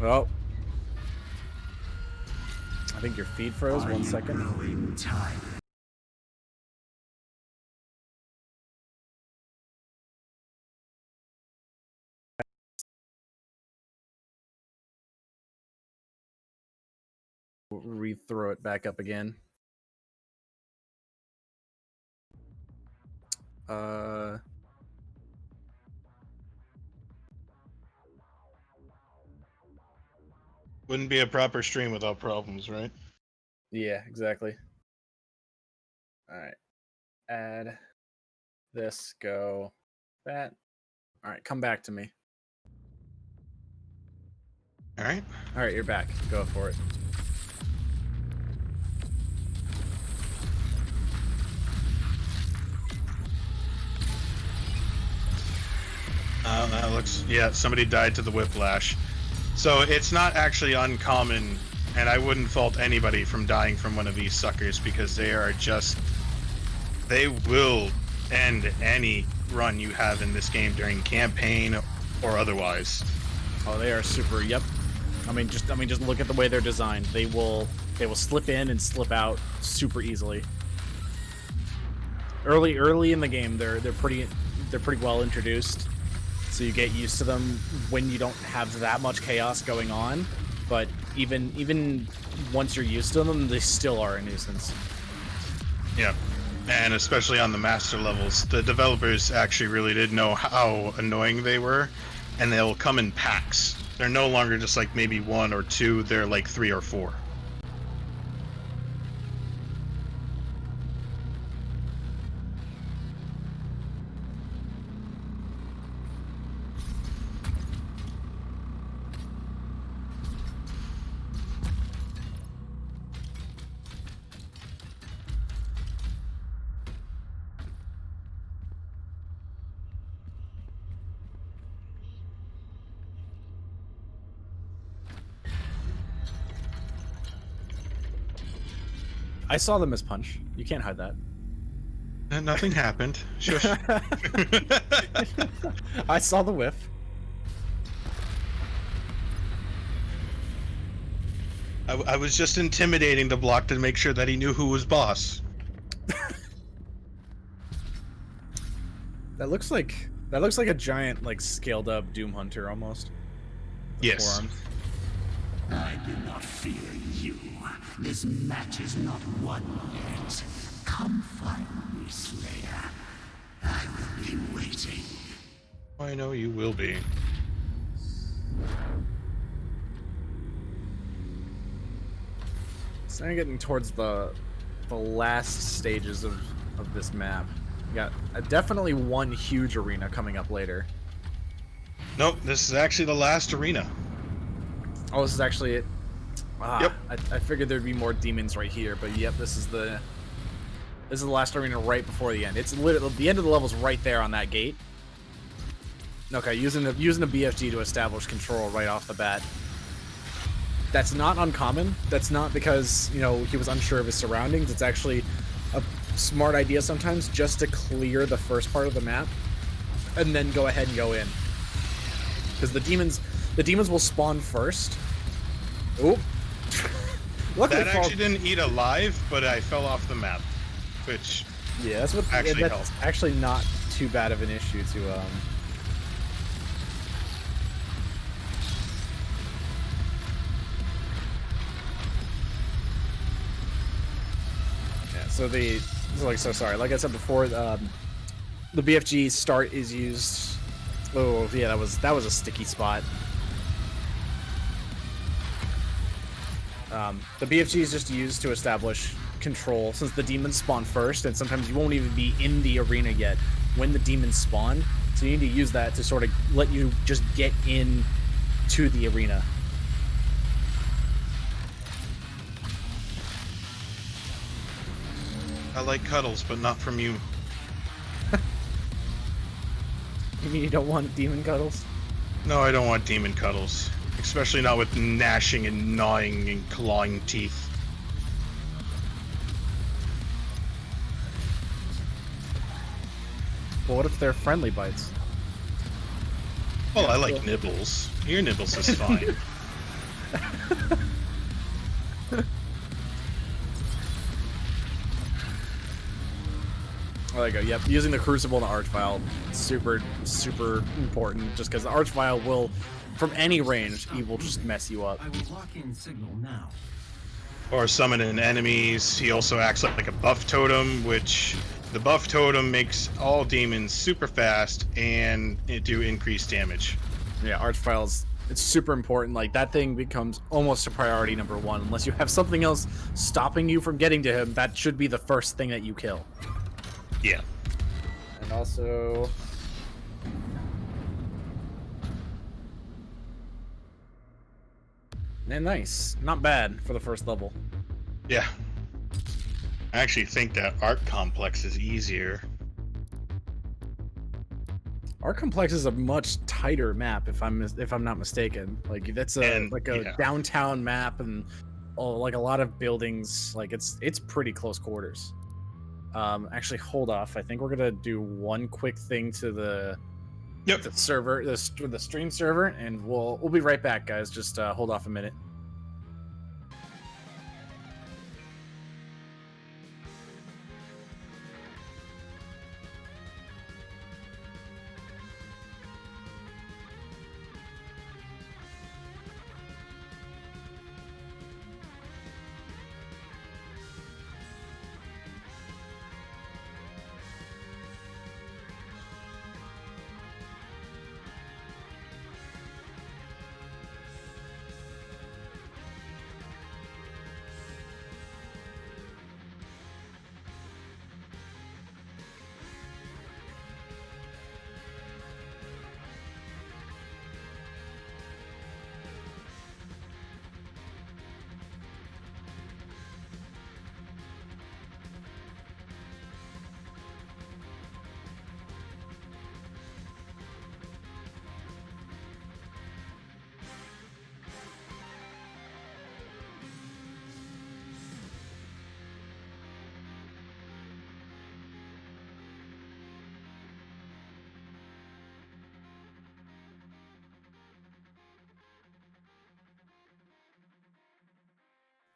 Oh. I think your feed froze. 1 second. Re-throw it back up again. Wouldn't be a proper stream without problems, right? Yeah, exactly. Alright. Add this, go that. Alright, come back to me. Alright. Alright, you're back. Go for it. That looks... Yeah, somebody died to the whiplash. So it's not actually uncommon, and I wouldn't fault anybody from dying from one of these suckers, because they are just... They will end any run you have in this game during campaign or otherwise. Oh, they are super. Yep. I mean, just look at the way they're designed. They will slip in and slip out super easily. Early in the game, they're pretty well introduced, so you get used to them when you don't have that much chaos going on. But even once you're used to them, they still are a nuisance. Yeah. And especially on the master levels, the developers actually really did know how annoying they were, and they'll come in packs. They're no longer just like maybe 1 or 2, they're like 3 or 4. I saw the mispunch. You can't hide that. And nothing happened. Shush. I saw the whiff. I was just intimidating the block to make sure that he knew who was boss. That looks like a giant, like, scaled up Doom Hunter almost. Yes. Forearms. I do not fear you. This match is not won yet. Come find me, Slayer. I will be waiting. I know you will be. So I'm getting towards the last stages of this map. We got definitely one huge arena coming up later. Nope, this is actually the last arena. Oh, this is actually it. Yep. I figured there'd be more demons right here, but yep, this is the last arena right before the end. It's literally the end of the level's right there on that gate. Okay, using the BFG to establish control right off the bat. That's not uncommon. That's not because, you know, he was unsure of his surroundings. It's actually a smart idea sometimes just to clear the first part of the map and then go ahead and go in. Because the demons will spawn first. Oop. Luckily, That actually didn't eat alive, but I fell off the map, which yeah, that's actually that's helped. actually not too bad of an issue to Yeah, so sorry. Like I said before, the BFG start is used. Oh yeah, that was a sticky spot. The BFG is just used to establish control, since the demons spawn first, and sometimes you won't even be in the arena yet when the demons spawn. So you need to use that to sort of let you just get in to the arena. I like cuddles, but not from you. You mean you don't want demon cuddles? No, I don't want demon cuddles. Especially not with gnashing and gnawing and clawing teeth. Well, what if they're friendly bites? Well, I like nibbles. Your nibbles is fine. Oh, there you go. Yep, using the Crucible and the Archvile, super important, just because the Archvile will, from any range, he will just mess you up. I will lock in signal now. Or summon in enemies. He also acts like a buff totem, which the buff totem makes all demons super fast and do increased damage. Yeah, Archvile's, it's super important. Like, that thing becomes almost a priority #1. Unless you have something else stopping you from getting to him, that should be the first thing that you kill. Yeah. And also... And nice. Not bad for the first level. Yeah. I actually think that Art Complex is easier. Our complex is a much tighter map, if I'm not mistaken. Like, that's a yeah. downtown map, and like a lot of buildings. Like, it's pretty close quarters. Actually, hold off. I think we're gonna do one quick thing to the Yep. server, the stream server, and we'll be right back, guys. Just hold off a minute.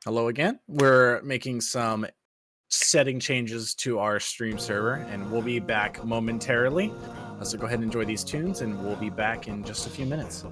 Hello again. We're making some setting changes to our stream server, and we'll be back momentarily. So go ahead and enjoy these tunes, and we'll be back in just a few minutes.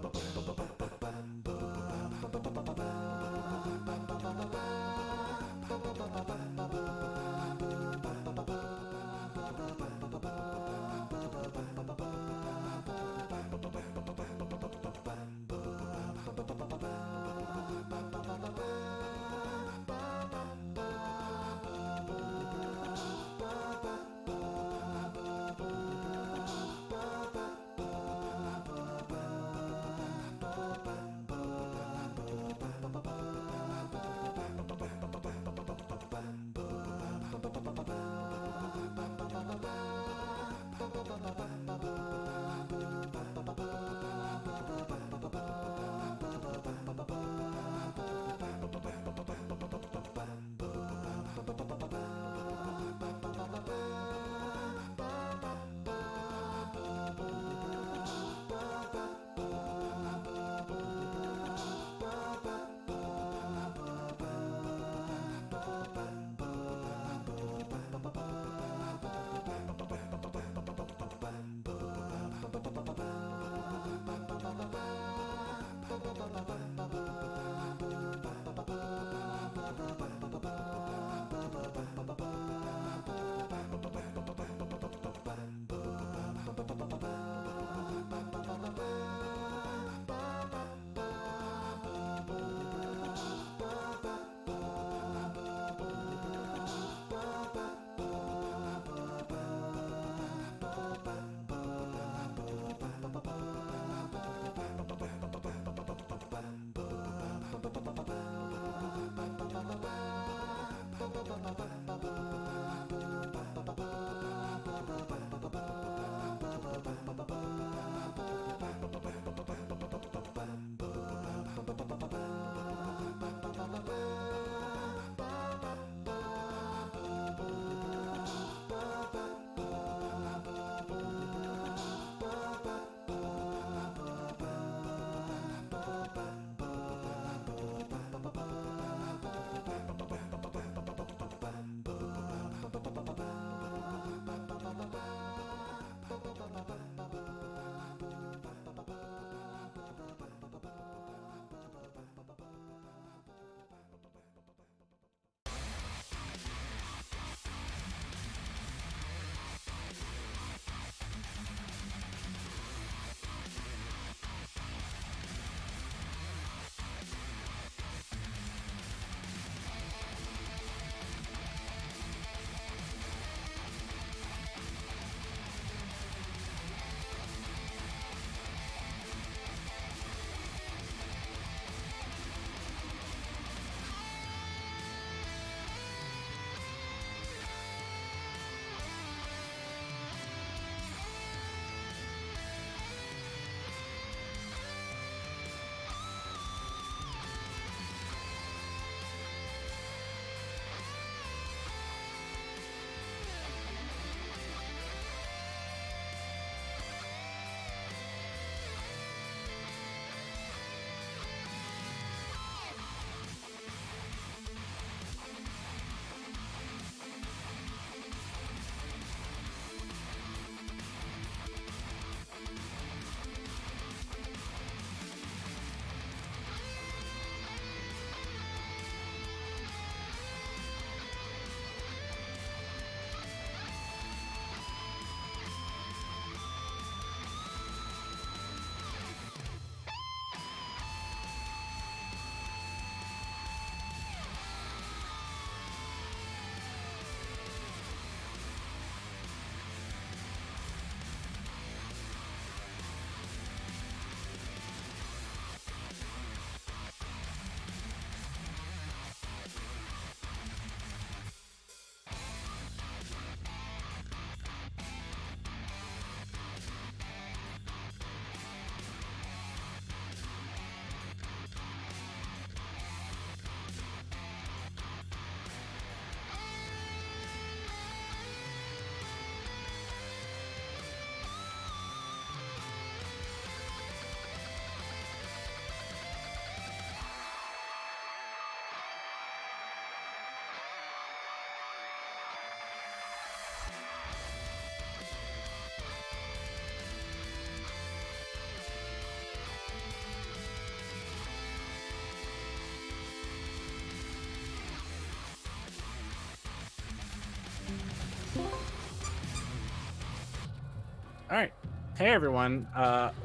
Hey everyone,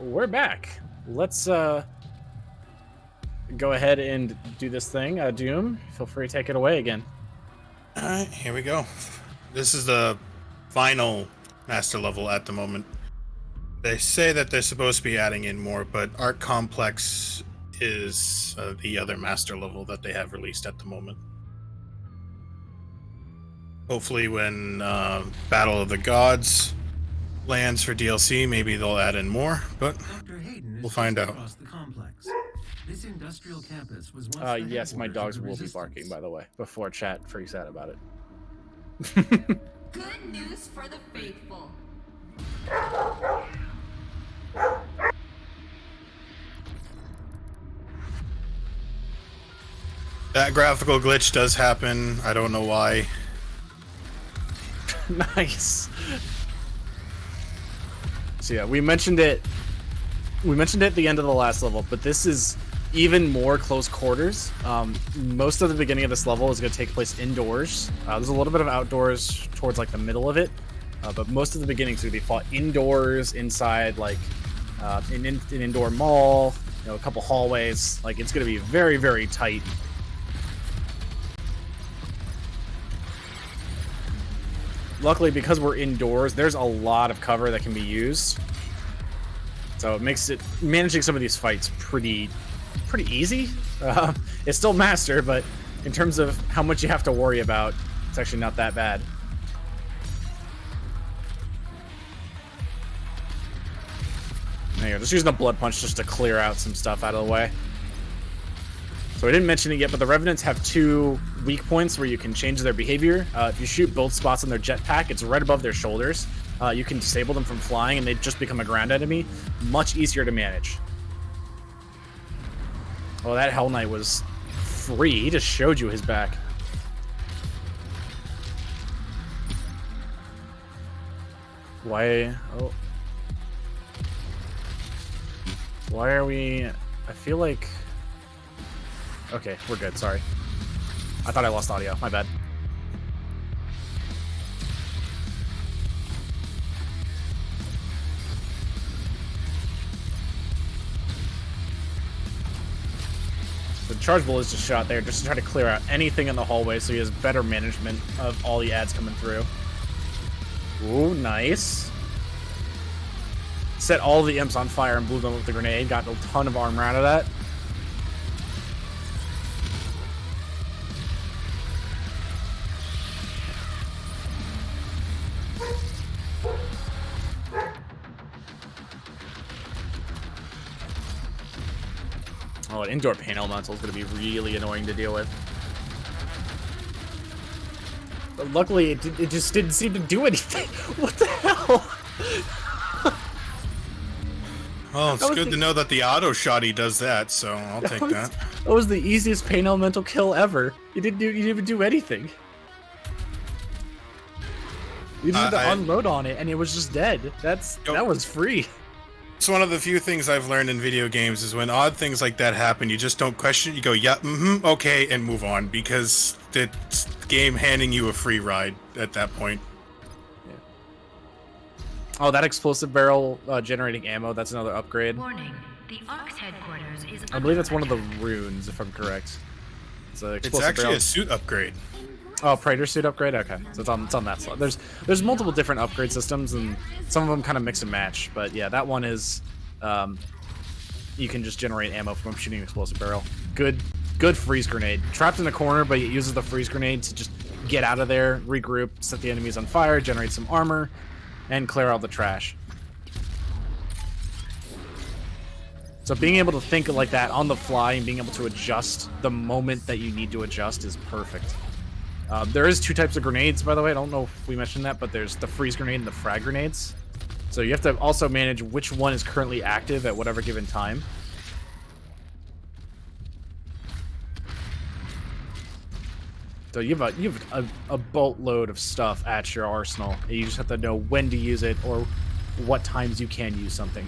we're back. Let's go ahead and do this thing. Doom, feel free to take it away again. Alright, here we go. This is the final master level at the moment. They say that they're supposed to be adding in more, but Art Complex is the other master level that they have released at the moment. Hopefully when Battle of the Gods lands for DLC, maybe they'll add in more, but we'll find out. This industrial campus was once yes, my dogs will be barking, by the way, before chat freaks out about it. Good news for the faithful. That graphical glitch does happen. I don't know why. Nice. So yeah, we mentioned it at the end of the last level, but this is even more close quarters. Most of the beginning of this level is going to take place indoors. There's a little bit of outdoors towards like the middle of it, but most of the beginning is going to be fought indoors, inside like in an indoor mall, you know, a couple hallways. Like it's going to be very, very tight. Luckily, because we're indoors, there's a lot of cover that can be used. So it makes it managing some of these fights pretty easy. It's still master, but in terms of how much you have to worry about, it's actually not that bad. There you go. Just using a blood punch just to clear out some stuff out of the way. So I didn't mention it yet, but the Revenants have 2 weak points where you can change their behavior. If you shoot both spots on their jetpack, it's right above their shoulders. You can disable them from flying, and they just become a ground enemy. Much easier to manage. Oh, that Hell Knight was free. He just showed you his back. Why? Oh. Why are we... I feel like... Okay, we're good. Sorry. I thought I lost audio. My bad. The charge bull is just shot there just to try to clear out anything in the hallway so he has better management of all the ads coming through. Ooh, nice. Set all the imps on fire and blew them with the grenade. Got a ton of armor out of that. Oh, an indoor pain elemental is going to be really annoying to deal with. But luckily, it just didn't seem to do anything. What the hell? Well, it's good to know that the auto shotty does that, so I'll take that. That was the easiest pain elemental kill ever. You didn't even do anything. You just had to unload on it, and it was just dead. That was free. It's one of the few things I've learned in video games is when odd things like that happen, you just don't question it. You go, yeah, okay, and move on, because the game handing you a free ride at that point. Yeah. Oh, that explosive barrel generating ammo, that's another upgrade. Warning, the Ark's headquarters is I believe that's one of the runes, if I'm correct. It's actually barrel. A suit upgrade. Oh, Praetor suit upgrade? Okay, so it's on that slot. There's multiple different upgrade systems, and some of them kind of mix and match. But yeah, that one is, you can just generate ammo from shooting an explosive barrel. Good freeze grenade. Trapped in a corner, but it uses the freeze grenade to just get out of there, regroup, set the enemies on fire, generate some armor, and clear out the trash. So being able to think like that on the fly and being able to adjust the moment that you need to adjust is perfect. There is 2 types of grenades, by the way. I don't know if we mentioned that, but there's the freeze grenade and the frag grenades. So you have to also manage which one is currently active at whatever given time. So you have a boatload of stuff at your arsenal. You just have to know when to use it or what times you can use something.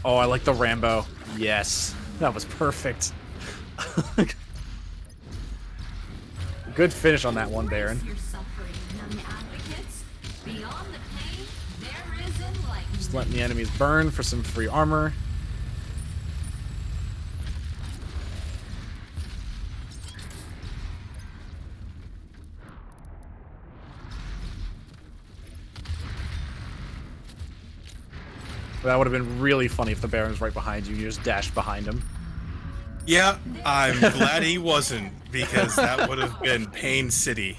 Oh, I like the Rambo. Yes, that was perfect. Good finish on that one, Baron. Just letting the enemies burn for some free armor. That would have been really funny if the Baron was right behind you and you just dashed behind him. Yeah, I'm glad he wasn't, because that would have been Pain City.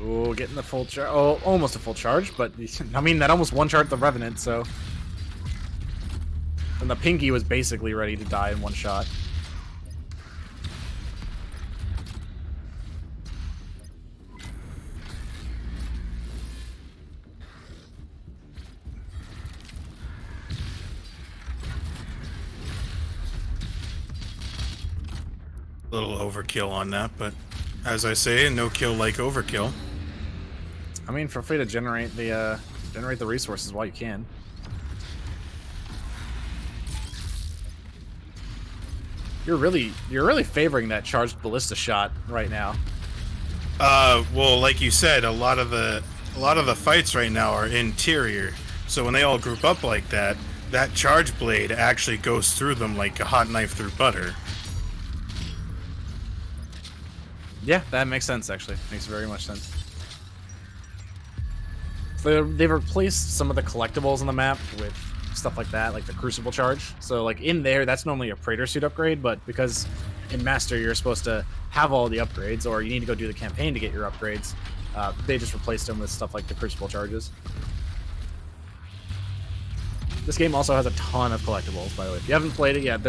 Oh, getting the full charge. Oh, almost a full charge, but I mean, that almost one-charged the Revenant, so. And the Pinky was basically ready to die in one shot. A little overkill on that, but as I say, no kill like overkill. I mean, feel free to generate the resources while you can. You're really favoring that charged ballista shot right now. Well, like you said, a lot of the fights right now are interior. So when they all group up like that, that charge blade actually goes through them like a hot knife through butter. Yeah, that makes sense, actually. Makes very much sense. So they've replaced some of the collectibles on the map with stuff like that, like the Crucible Charge. So, like, in there, that's normally a Praetor Suit upgrade, but because in Master you're supposed to have all the upgrades, or you need to go do the campaign to get your upgrades, they just replaced them with stuff like the Crucible Charges. This game also has a ton of collectibles, by the way. If you haven't played it yet,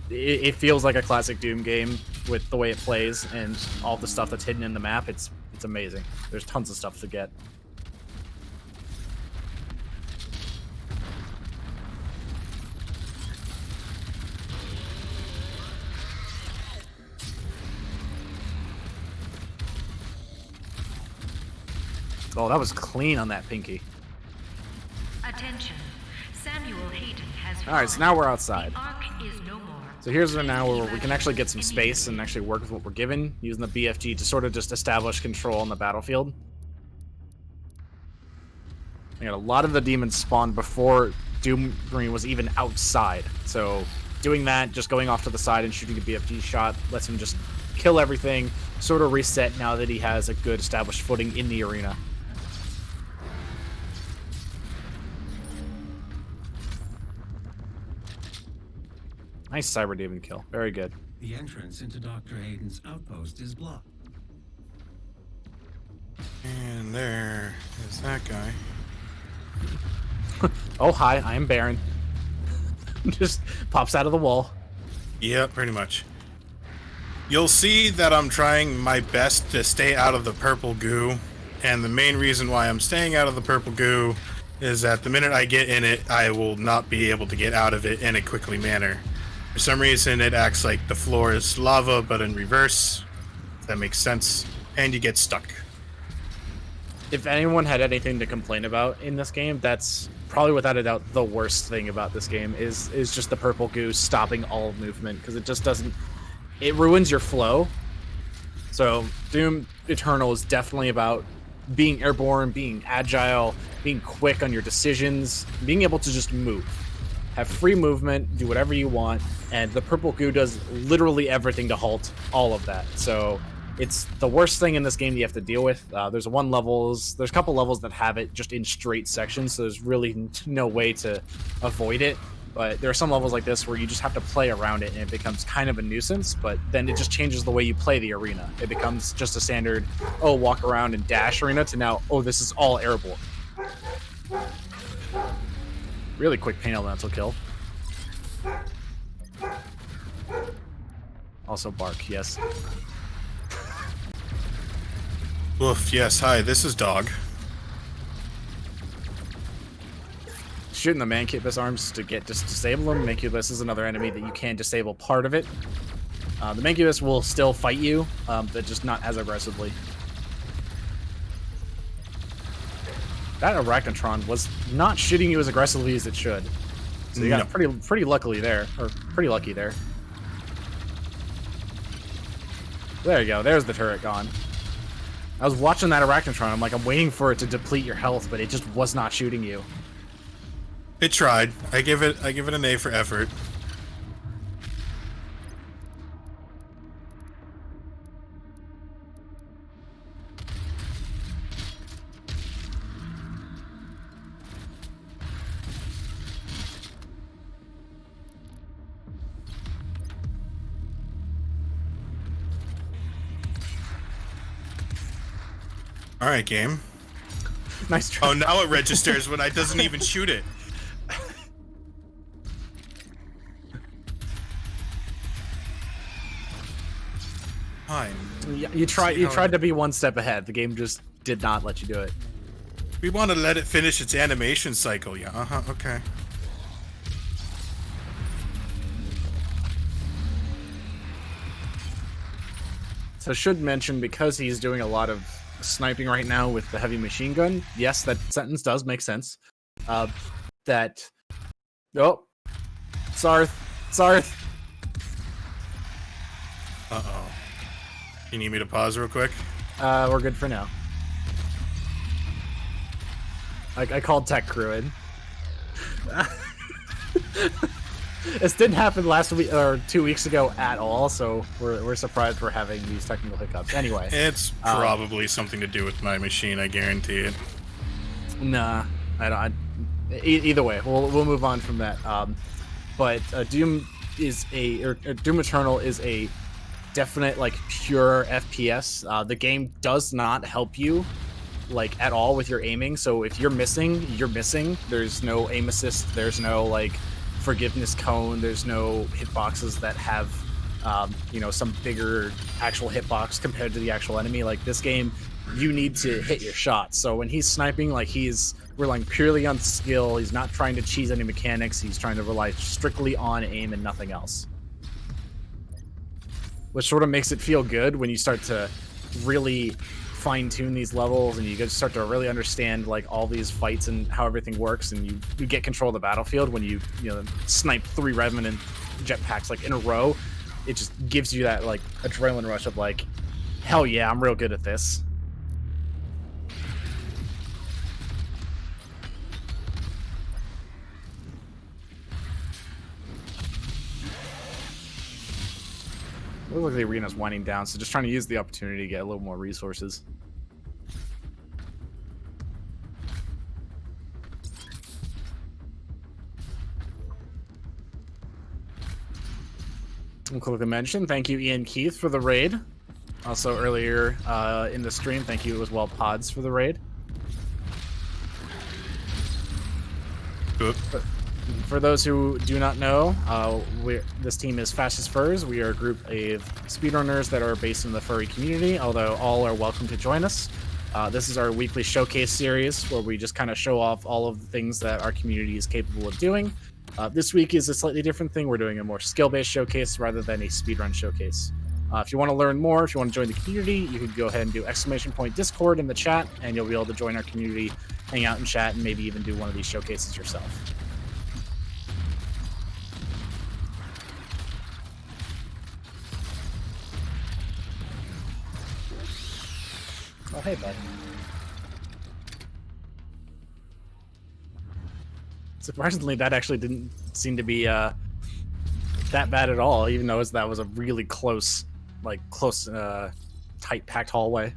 it feels like a classic Doom game with the way it plays and all the stuff that's hidden in the map. It's amazing. There's tons of stuff to get. Oh, that was clean on that Pinky. Attention. Samuel Hayden has Alright, so now we're outside. The Ark is no more. So here's now where we can actually get some space and actually work with what we're given, using the BFG to sort of just establish control on the battlefield. We got a lot of the demons spawned before Doom Green was even outside. So doing that, just going off to the side and shooting a BFG shot, lets him just kill everything, sort of reset now that he has a good established footing in the arena. Nice Cyber Demon kill. Very good. The entrance into Dr. Hayden's outpost is blocked. And there is that guy. Oh, hi, I am Baron. Just pops out of the wall. Yeah, pretty much. You'll see that I'm trying my best to stay out of the purple goo, and the main reason why I'm staying out of the purple goo is that the minute I get in it, I will not be able to get out of it in a quickly manner. For some reason, it acts like the floor is lava, but in reverse. If that makes sense. And you get stuck. If anyone had anything to complain about in this game, that's probably without a doubt the worst thing about this game is just the purple goo stopping all movement, because it just doesn't... It ruins your flow. So Doom Eternal is definitely about being airborne, being agile, being quick on your decisions, being able to just move. Have free movement, do whatever you want, and the purple goo does literally everything to halt all of that. So it's the worst thing in this game that you have to deal with. There's a couple levels that have it just in straight sections, so there's really no way to avoid it. But there are some levels like this where you just have to play around it, and it becomes kind of a nuisance, but then it just changes the way you play the arena. It becomes just a standard, oh, walk around and dash arena, to now, oh, this is all airborne. Really quick pain elemental kill. Also bark, yes. Woof, yes, hi, this is Dog. Shooting the Mancubus arms to disable him. Mancubus is another enemy that you can disable part of it. The Mancubus will still fight you, but just not as aggressively. That Arachnotron was not shooting you as aggressively as it should. So you got pretty lucky there. There you go. There's the turret gone. I was watching that Arachnotron. I'm like, I'm waiting for it to deplete your health, but it just was not shooting you. It tried. I give it an A for effort. All right, game. Nice try. Oh, now it registers when I doesn't even shoot it. Fine. You tried to be one step ahead. The game just did not let you do it. We want to let it finish its animation cycle. Yeah. Okay. So I should mention, because he's doing a lot of sniping right now with the heavy machine gun, yes, that sentence does make sense. That... Oh. Sarth. Uh-oh. You need me to pause real quick? We're good for now. I called tech crew in. This didn't happen last week or 2 weeks ago at all, so we're surprised we're having these technical hiccups. Anyway, It's probably something to do with my machine, I guarantee it. nah, I don't. Either way, we'll move on from that. But Doom is Doom Eternal is a definite like pure FPS. The game does not help you like at all with your aiming. So if you're missing, you're missing. There's no aim assist. There's no like forgiveness cone. There's no hitboxes that have some bigger actual hitbox compared to the actual enemy. Like this game, you need to hit your shots. So when he's sniping, like he's relying purely on skill. He's not trying to cheese any mechanics. He's trying to rely strictly on aim and nothing else. Which sort of makes it feel good when you start to really fine-tune these levels and you get to start to really understand like all these fights and how everything works, and you get control of the battlefield when you snipe 3 Revenant jetpacks like in a row. It just gives you that like adrenaline rush of like, hell yeah, I'm real good at this. It looks like the arena's winding down, so just trying to use the opportunity to get a little more resources. And quickly mention, thank you Ian Keith for the raid. Also earlier in the stream, thank you as well Pods for the raid. Good. For those who do not know, this team is Fastest Furs. We are a group of speedrunners that are based in the furry community, although all are welcome to join us. This is our weekly showcase series where we just kind of show off all of the things that our community is capable of doing. This week is a slightly different thing. We're doing a more skill-based showcase rather than a speedrun showcase. If you want to learn more, if you want to join the community, you can go ahead and do !Discord in the chat, and you'll be able to join our community, hang out and chat, and maybe even do one of these showcases yourself. Oh, hey, bud. Surprisingly, that actually didn't seem to be that bad at all, even though that was a really close, tight, packed hallway.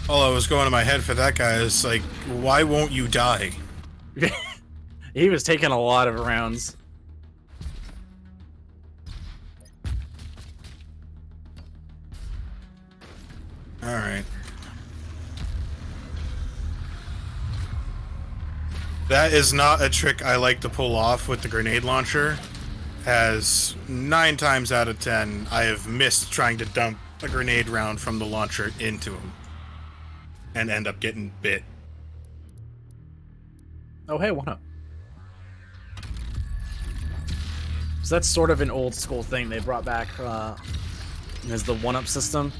All I was going in my head for that guy is like, why won't you die? He was taking a lot of rounds. Alright. That is not a trick I like to pull off with the grenade launcher, as 9 times out of 10 I have missed trying to dump a grenade round from the launcher into him and end up getting bit. Oh, hey, 1-up. So that's sort of an old school thing they brought back as the 1-up system.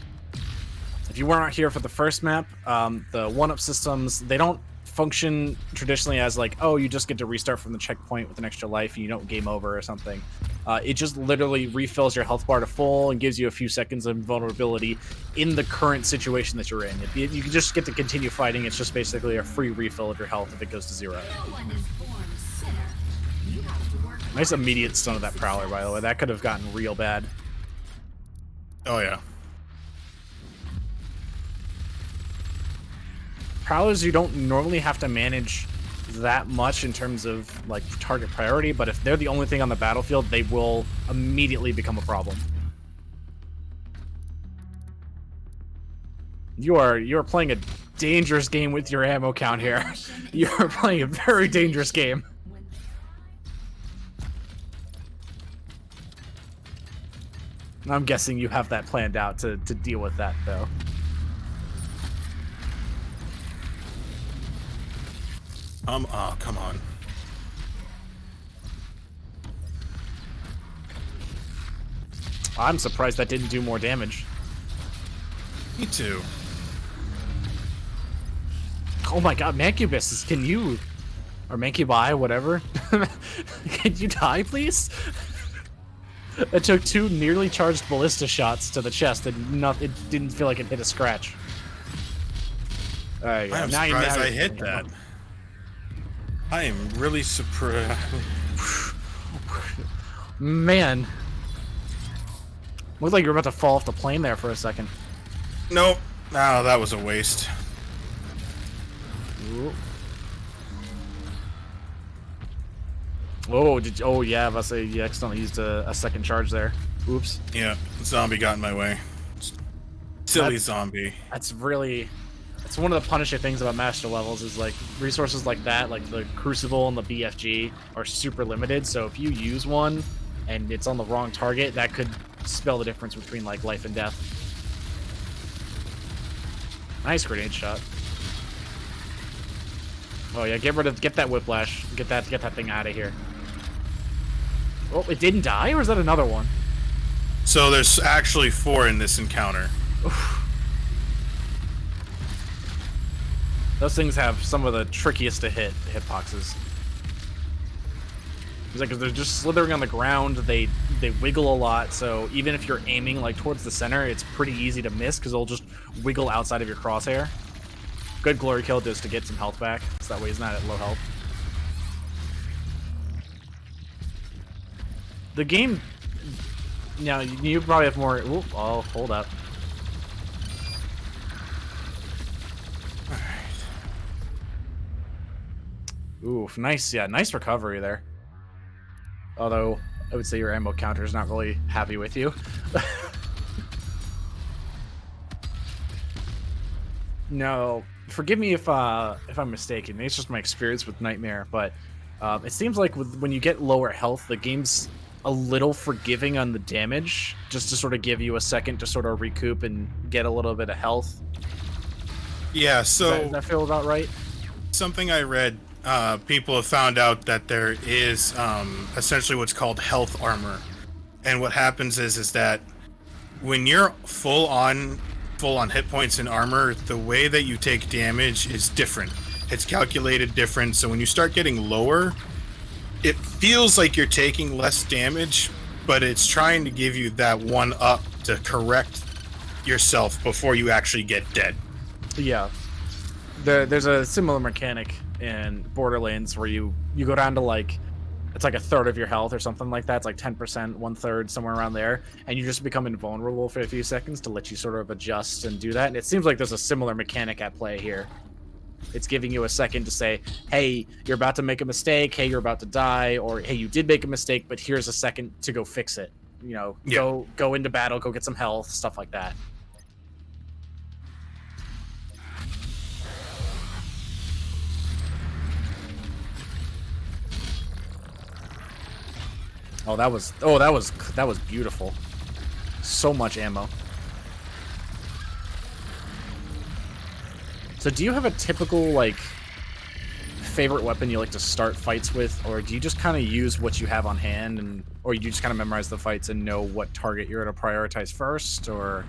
If you weren't here for the first map, the 1-up systems, they don't function traditionally as like, oh, you just get to restart from the checkpoint with an extra life and you don't game over or something. It just literally refills your health bar to full and gives you a few seconds of vulnerability in the current situation that you're in. You can just get to continue fighting. It's just basically a free refill of your health if it goes to 0. Nice immediate stun of that Prowler, by the way. That could have gotten real bad. Oh, yeah. Prowlers you don't normally have to manage that much in terms of like target priority, but if they're the only thing on the battlefield, they will immediately become a problem. You are playing a dangerous game with your ammo count here. You are playing a very dangerous game. I'm guessing you have that planned out to deal with that, though. Oh, come on. I'm surprised that didn't do more damage. Me too. Oh my god, Mancubus, can you... Or Mancubi, whatever. Can you die, please? It took 2 nearly charged ballista shots to the chest and it didn't feel like it hit a scratch. Alright, I'm surprised I hit that. I am really surprised. Man. Looked like you were about to fall off the plane there for a second. Nope. No, that was a waste. Ooh. Oh, oh yeah, I say you accidentally used a second charge there. Oops. Yeah, zombie got in my way. Silly zombie. That's really... It's one of the punishing things about master levels is like resources like that, like the Crucible and the BFG, are super limited. So if you use one and it's on the wrong target, that could spell the difference between like life and death. Nice grenade shot. Oh yeah, get that whiplash. Get that thing out of here. Oh, it didn't die, or is that another one? So there's actually 4 in this encounter. Oof. Those things have some of the trickiest to hit hitboxes. It's like if they're just slithering on the ground, they wiggle a lot. So even if you're aiming like towards the center, it's pretty easy to miss because they'll just wiggle outside of your crosshair. Good glory kill just to get some health back, so that way he's not at low health. The game, now you probably have more. Ooh, oh, hold up. Oof, nice, yeah, nice recovery there. Although, I would say your ammo counter is not really happy with you. No, forgive me if I'm mistaken. Maybe it's just my experience with Nightmare, but it seems like when you get lower health, the game's a little forgiving on the damage, just to sort of give you a second to sort of recoup and get a little bit of health. Yeah, so... Does that feel about right? Something I read, people have found out that there is essentially what's called health armor. And what happens is that when you're full on hit points and armor, the way that you take damage is different. It's calculated different, so when you start getting lower, it feels like you're taking less damage, but it's trying to give you that one up to correct yourself before you actually get dead. Yeah. There's a similar mechanic in Borderlands where you go down to like, it's like a third of your health or something like that. It's like 10%, 1/3, somewhere around there. And you just become invulnerable for a few seconds to let you sort of adjust and do that. And it seems like there's a similar mechanic at play here. It's giving you a second to say, hey, you're about to make a mistake. Hey, you're about to die. Or, hey, you did make a mistake, but here's a second to go fix it. You know, yeah. Go into battle, go get some health, stuff like that. that was beautiful. So much ammo. So do you have a typical, like, favorite weapon you like to start fights with, or do you just kind of use what you have on hand, and or you just kind of memorize the fights and know what target you're going to prioritize first, or?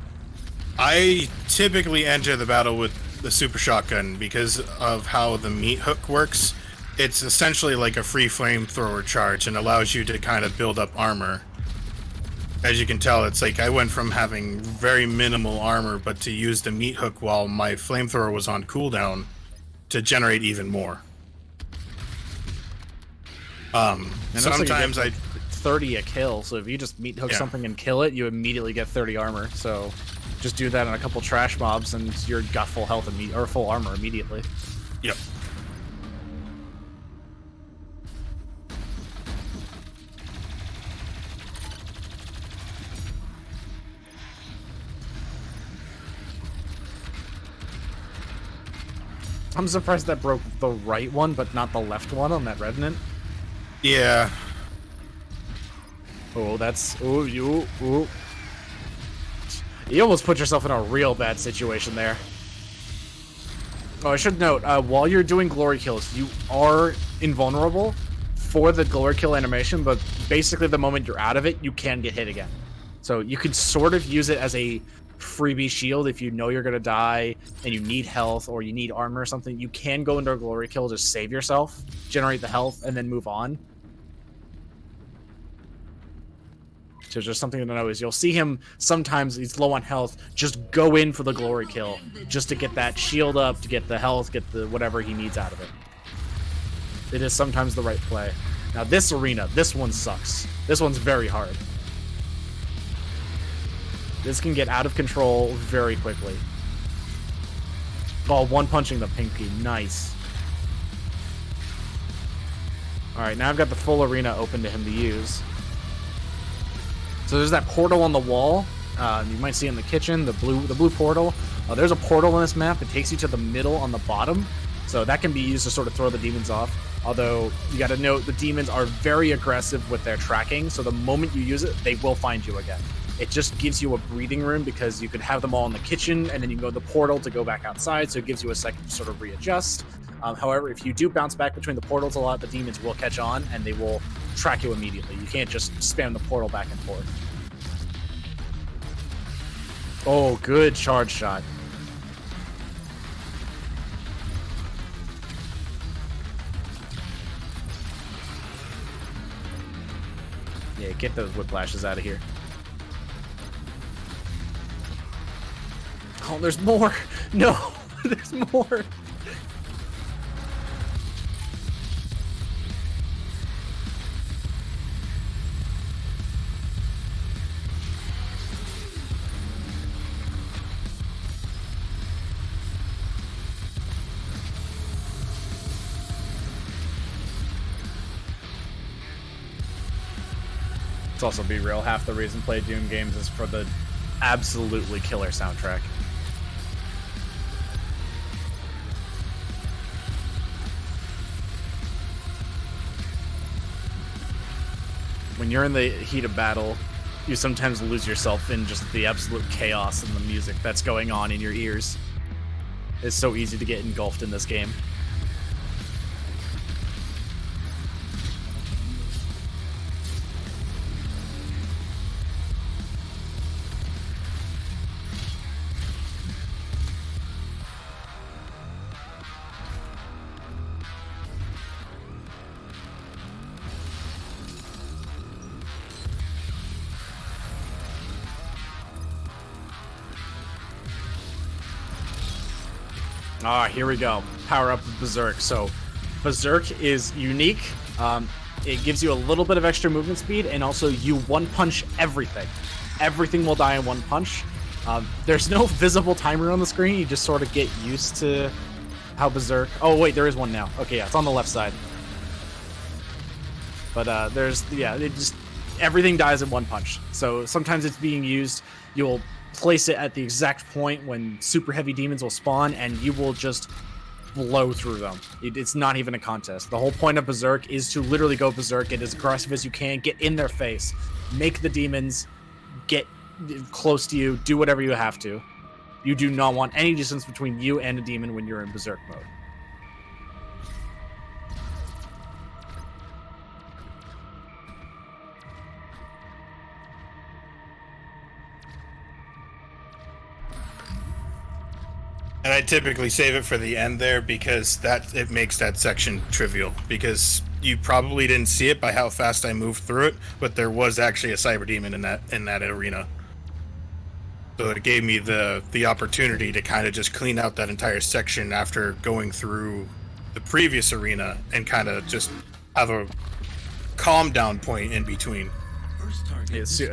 I typically enter the battle with the super shotgun because of how the meat hook works. It's essentially like a free flamethrower charge and allows you to kind of build up armor. As you can tell, it's like I went from having very minimal armor, but to use the meat hook while my flamethrower was on cooldown to generate even more. And Sometimes like 30 a kill, so if you just meat hook something and kill it, you immediately get 30 armor. So just do that on a couple trash mobs, and you're got full health or full armor immediately. Yep. I'm surprised that broke the right one, but not the left one on that Revenant. Yeah. Oh, that's... Oh, you... Ooh. You almost put yourself in a real bad situation there. Oh, I should note, while you're doing glory kills, you are invulnerable for the glory kill animation, but basically the moment you're out of it, you can get hit again. So you could sort of use it as a freebie shield if you know you're going to die and you need health or you need armor or something. You can go into a glory kill, just save yourself, generate the health, and then move on. So just something to know is you'll see him sometimes, he's low on health, just go in for the glory kill just to get that shield up, to get the health, get the whatever he needs out of it. It is sometimes the right play. Now this arena, this one sucks. This one's very hard. This can get out of control very quickly. Oh, one punching the pink pea. Nice. Alright, now I've got the full arena open to him to use. So there's that portal on the wall. You might see it in the kitchen, the blue portal. There's a portal on this map. It takes you to the middle on the bottom. So that can be used to sort of throw the demons off. Although, you gotta note, the demons are very aggressive with their tracking. So the moment you use it, they will find you again. It just gives you a breathing room because you could have them all in the kitchen and then you can go to the portal to go back outside. So it gives you a second to sort of readjust. However, if you do bounce back between the portals a lot, the demons will catch on and they will track you immediately. You can't just spam the portal back and forth. Oh, good charge shot. Yeah, get those whiplashes out of here. Oh, there's more! No! There's more! Let's also be real, half the reason play Doom games is for the absolutely killer soundtrack. When you're in the heat of battle, you sometimes lose yourself in just the absolute chaos and the music that's going on in your ears. It's so easy to get engulfed in this game. Ah, here we go. Power up with Berserk. So, Berserk is unique. It gives you a little bit of extra movement speed, and also you one-punch everything. Everything will die in one punch. There's no visible timer on the screen. You just sort of get used to how Berserk... Oh, wait, there is one now. Okay, yeah, it's on the left side. But there's... Yeah, it just... Everything dies in one punch. So sometimes it's being used. You'll place it at the exact point when super heavy demons will spawn, and you will just blow through them. It's not even a contest. The whole point of Berserk is to literally go Berserk, get as aggressive as you can, get in their face, make the demons get close to you, do whatever you have to. You do not want any distance between you and a demon when you're in Berserk mode. And I typically save it for the end there because it makes that section trivial, because you probably didn't see it by how fast I moved through it, but there was actually a cyber demon in that arena. So it gave me the opportunity to kind of just clean out that entire section after going through the previous arena and kind of just have a calm down point in between.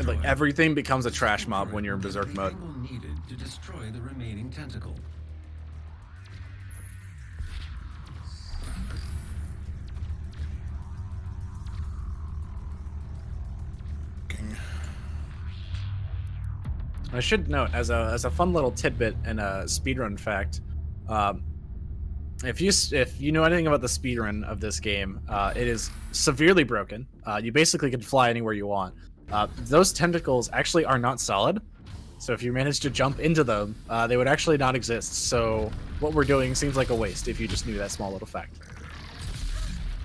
Like everything becomes a trash mob when you're in Berserk mode. Needed to destroy the remaining tentacle. I should note, as a fun little tidbit and a speedrun fact, if you know anything about the speedrun of this game, it is severely broken. You basically can fly anywhere you want. Those tentacles actually are not solid, so if you manage to jump into them, they would actually not exist. So what we're doing seems like a waste if you just knew that small little fact.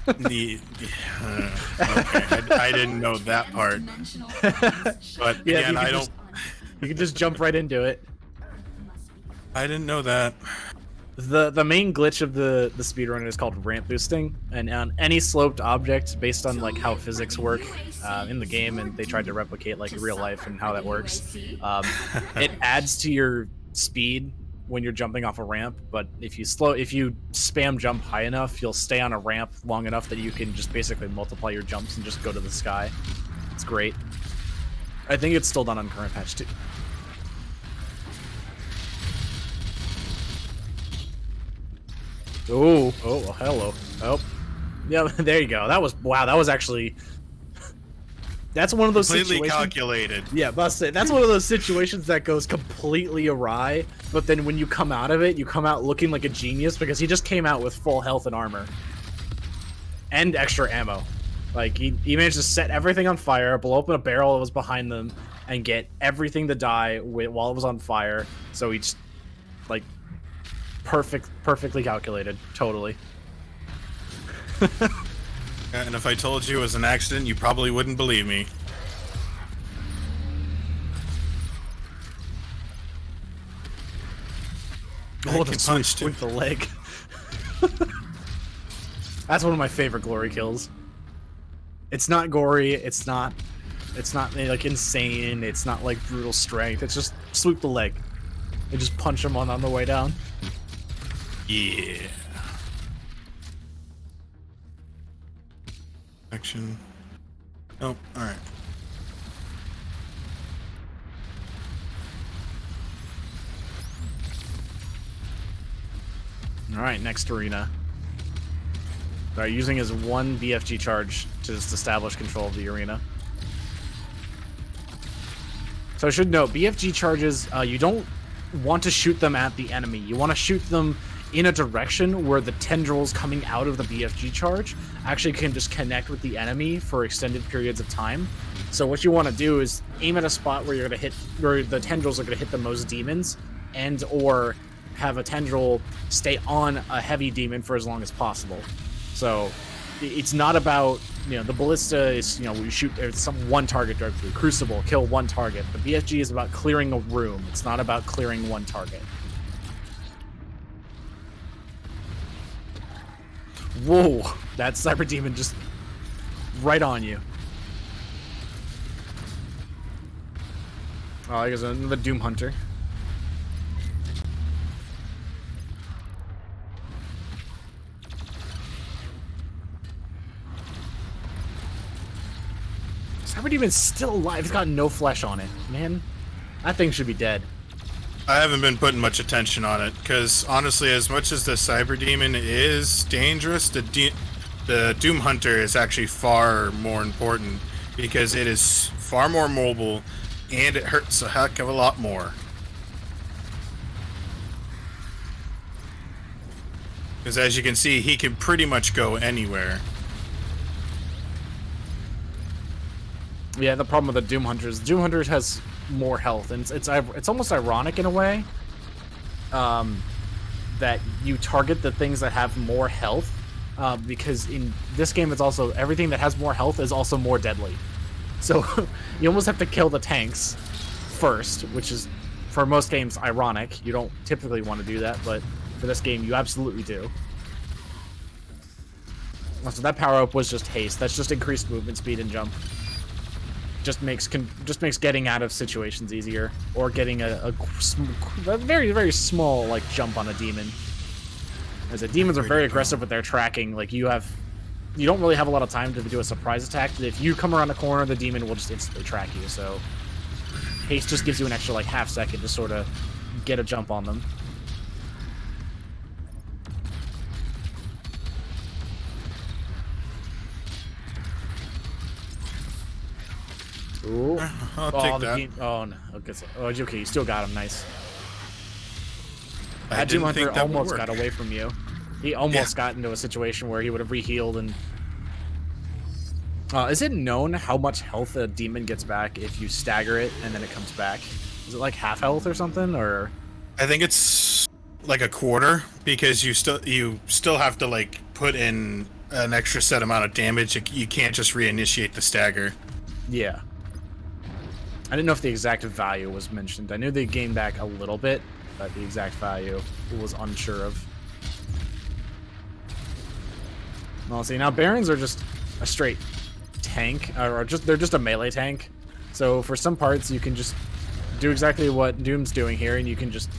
Okay, I didn't know that part. But Yeah, again, you can just jump right into it. I didn't know that. The main glitch of the speedrunner is called ramp boosting, and on any sloped object, based on like how physics work in the game, and they tried to replicate like real life and how that works, it adds to your speed when you're jumping off a ramp. But if you spam jump high enough, you'll stay on a ramp long enough that you can just basically multiply your jumps and just go to the sky. It's great. I think it's still done on current patch too. Oh, hello. Oh, yeah, there you go. That was actually. That's one of those Completely situations. calculated. Yeah, must say that's one of those situations that goes completely awry. But then when you come out of it, you come out looking like a genius because he just came out with full health and armor and extra ammo. Like he managed to set everything on fire, blow up a barrel that was behind them, and get everything to die while it was on fire. So he just like. Perfectly calculated, totally. And if I told you it was an accident, you probably wouldn't believe me. Oh, can the punch too. with the leg. That's one of my favorite glory kills. It's not gory. It's not like insane. It's not like brutal strength. It's just swoop the leg and just punch him on the way down. Yeah. Action. Oh, alright. Alright, next arena. Alright, using his one BFG charge to just establish control of the arena. So I should note, BFG charges, you don't want to shoot them at the enemy. You want to shoot them in a direction where the tendrils coming out of the BFG charge actually can just connect with the enemy for extended periods of time. So what you want to do is aim at a spot where where the tendrils are going to hit the most demons, and or have a tendril stay on a heavy demon for as long as possible. So it's not about, the ballista is, we shoot some one target directly. Crucible, kill one target. The BFG is about clearing a room. It's not about clearing one target. Whoa, that cyber demon just right on you. Oh, there's another Doom Hunter. Cyber demon's still alive. He's got no flesh on it. Man, that thing should be dead. I haven't been putting much attention on it, because honestly, as much as the Cyber Demon is dangerous, the Doom Hunter is actually far more important, because it is far more mobile, and it hurts a heck of a lot more. Because as you can see, he can pretty much go anywhere. Yeah, the problem with the Doom Hunter is Doom Hunter has more health, and it's almost ironic in a way, that you target the things that have more health, because in this game it's also everything that has more health is also more deadly. So you almost have to kill the tanks first, which is for most games ironic. You don't typically want to do that, but for this game you absolutely do. So that power up was just haste. That's just increased movement speed and jump. Just makes getting out of situations easier, or getting a very, very small like jump on a demon. As the demons are very aggressive with their tracking. Like you don't really have a lot of time to do a surprise attack. But if you come around the corner, the demon will just instantly track you. So haste just gives you an extra like half second to sort of get a jump on them. Ooh. I'll take that. Oh no. Okay, okay, you still got him. Nice. I didn't think that almost would got work. away from you. He almost got into a situation where he would have re-healed and... is it known how much health a demon gets back if you stagger it and then it comes back? Is it like half health or something, or...? I think it's like a quarter, because you still have to like put in an extra set amount of damage. You can't just reinitiate the stagger. Yeah. I didn't know if the exact value was mentioned. I knew they gained back a little bit, but the exact value was unsure of. Well, see, now Barons are just a straight tank, or they're just a melee tank. So for some parts, you can just do exactly what Doom's doing here, and you can just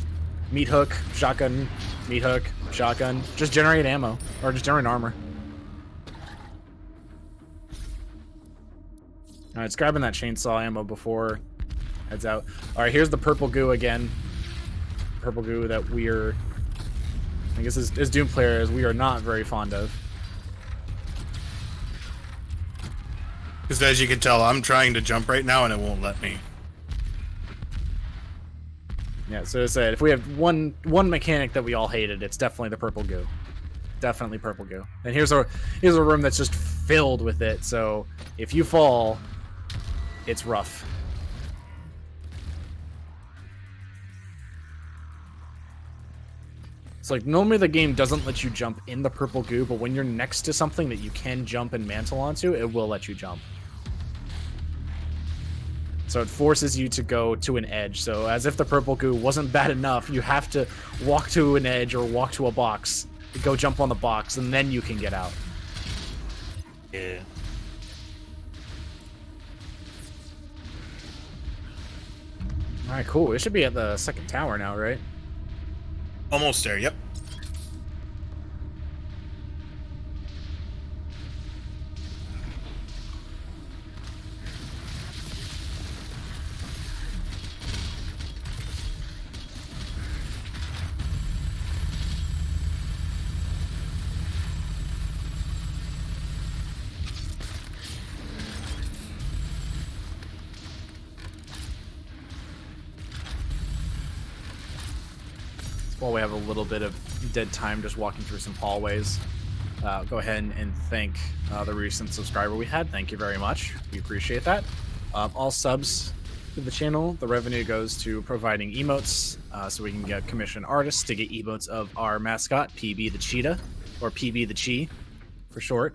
meat hook, shotgun, meat hook, shotgun, just generate ammo, or just generate armor. Alright, it's grabbing that chainsaw ammo before heads out. Alright, here's the purple goo again. Purple goo that we're, I guess as Doom players, we are not very fond of. Because as you can tell, I'm trying to jump right now and it won't let me. Yeah, so as I said, if we have one mechanic that we all hated, it's definitely the purple goo. Definitely purple goo. And here's a room that's just filled with it, so if you fall, it's rough. It's like normally the game doesn't let you jump in the purple goo, but when you're next to something that you can jump and mantle onto, it will let you jump. So it forces you to go to an edge. So as if the purple goo wasn't bad enough, you have to walk to an edge or walk to a box, go jump on the box, and then you can get out. Yeah. Alright, cool. We should be at the second tower now, right? Almost there, yep. While we have a little bit of dead time just walking through some hallways, go ahead and thank the recent subscriber we had. Thank you very much. We appreciate that. All subs to the channel, the revenue goes to providing emotes, so we can get commission artists to get emotes of our mascot, PB the Cheetah, or PB the Chi for short,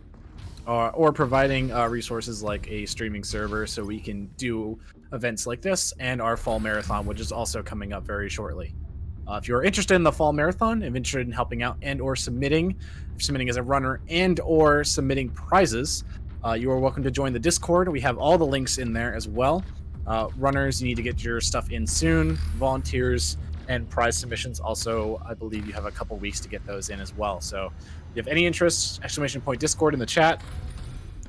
or providing resources like a streaming server so we can do events like this, and our fall marathon, which is also coming up very shortly. If you're interested in the fall marathon, and interested in helping out and or submitting as a runner and or submitting prizes, you are welcome to join the Discord. We have all the links in there as well. Runners, you need to get your stuff in soon. Volunteers and prize submissions also, I believe you have a couple weeks to get those in as well. So if you have any interest, ! Discord in the chat.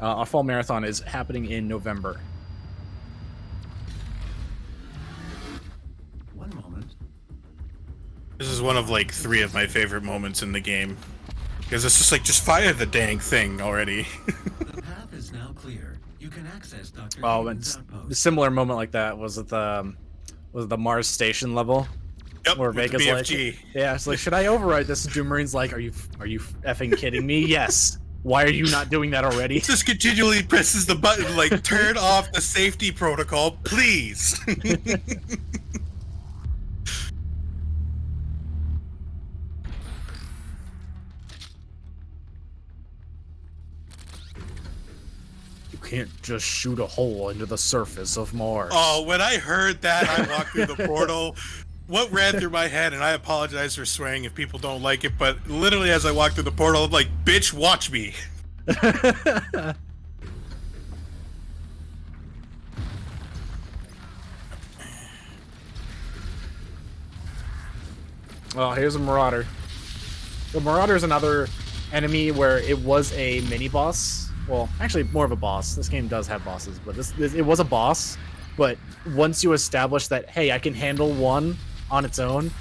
Our fall marathon is happening in November. One moment. This is one of like 3 of my favorite moments in the game. Because it's just like, just fire the dang thing already. The path is now clear. You can access Dr. Oh, Hayden's and outpost. a similar moment like that was at the Mars station level. Yep, Where with the Vega's like, BFG. yeah, it's like, should I override this? And Doom Marine's like, are you effing kidding me? Yes. Why are you not doing that already? Just continually presses the button, like, turn off the safety protocol, please. You can't just shoot a hole into the surface of Mars. Oh, when I heard that, I walked through the portal. What ran through my head, and I apologize for swearing if people don't like it, but literally as I walked through the portal, I'm like, bitch, watch me. Well, here's a Marauder. The Marauder is another enemy where it was a mini boss. Well, actually, more of a boss. This game does have bosses, but it was a boss. But once you establish that, hey, I can handle one on its own,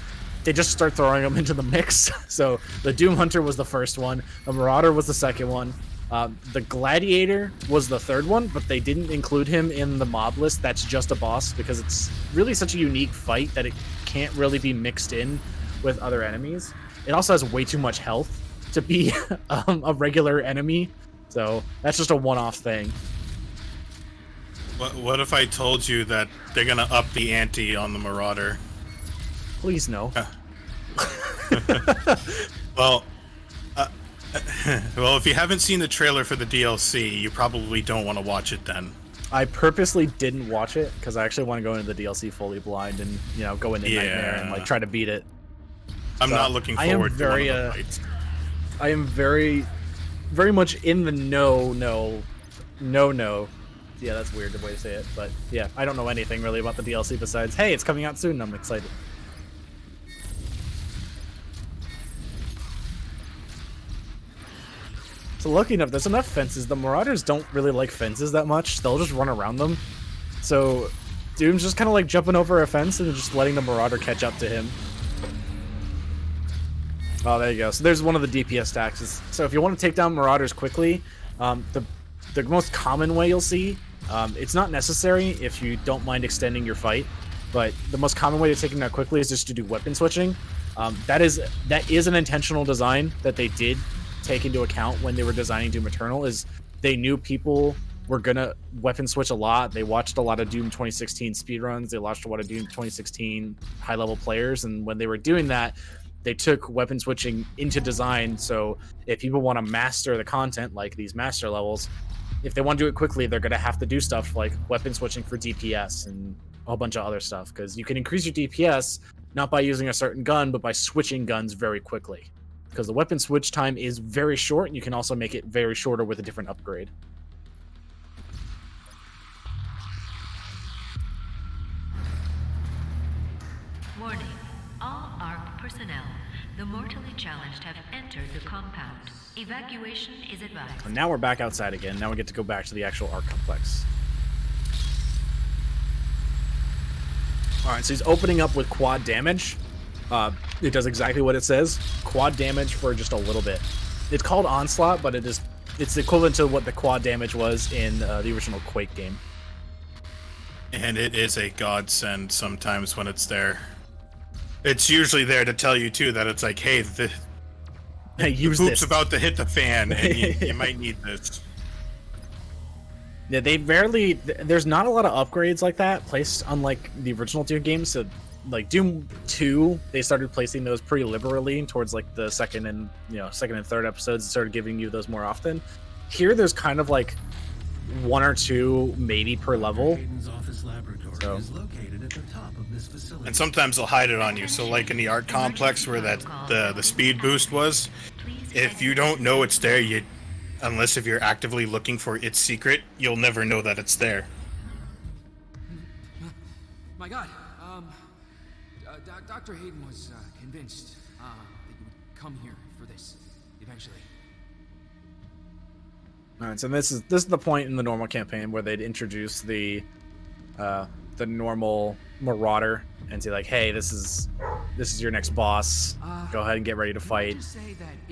they just start throwing them into the mix. So the Doom Hunter was the first one. The Marauder was the second one. The Gladiator was the third one, but they didn't include him in the mob list. That's just a boss because it's really such a unique fight that it can't really be mixed in with other enemies. It also has way too much health to be a regular enemy, so that's just a one-off thing. What if I told you that they're gonna up the ante on the Marauder? Please no. Well, well, if you haven't seen the trailer for the DLC, you probably don't want to watch it then. I purposely didn't watch it because I actually want to go into the DLC fully blind and go into Nightmare and try to beat it. I'm not looking forward to one of the fights. I am very much in the no. Yeah, that's weird the way to say it, but yeah, I don't know anything really about the DLC besides, hey, it's coming out soon and I'm excited. So lucky enough, there's enough fences. The Marauders don't really like fences that much. They'll just run around them. So Doom's just kind of like jumping over a fence and just letting the Marauder catch up to him. Oh, there you go. So there's one of the DPS stacks. So if you want to take down Marauders quickly, the most common way you'll see, it's not necessary if you don't mind extending your fight, but the most common way to take them down quickly is just to do weapon switching. That is an intentional design that they did take into account when they were designing Doom Eternal. Is they knew people were gonna weapon switch a lot. They watched a lot of Doom 2016 speedruns. They watched a lot of Doom 2016 high-level players, and when they were doing that, they took weapon switching into design. So if people want to master the content, like these master levels, if they want to do it quickly, they're going to have to do stuff like weapon switching for DPS and a whole bunch of other stuff, because you can increase your DPS not by using a certain gun, but by switching guns very quickly, because the weapon switch time is very short, and you can also make it very shorter with a different upgrade. Warning. All ARC personnel, the mortally challenged, have entered the compound. Evacuation is advised. And now we're back outside again. Now we get to go back to the actual ARC complex. Alright, so he's opening up with quad damage. It does exactly what it says. Quad damage for just a little bit. It's called Onslaught, but it's equivalent to what the quad damage was in the original Quake game. And it is a godsend sometimes when it's there. It's usually there to tell you too that it's like, hey, the poop's about to hit the fan, and you might need this. Yeah, there's not a lot of upgrades like that placed, unlike the original Doom games. So, like Doom 2, they started placing those pretty liberally towards like the second and third episodes, and started giving you those more often. Here, there's kind of like one or two maybe per level. So. And sometimes they'll hide it on you. So like in the art complex where the speed boost was, if you don't know it's there, unless if you're actively looking for its secret, you'll never know that it's there. My God, Dr. Hayden was convinced that you would come here for this eventually. All right, so this is the point in the normal campaign where they'd introduce the normal Marauder and say like, hey, this is your next boss. Go ahead and get ready to fight.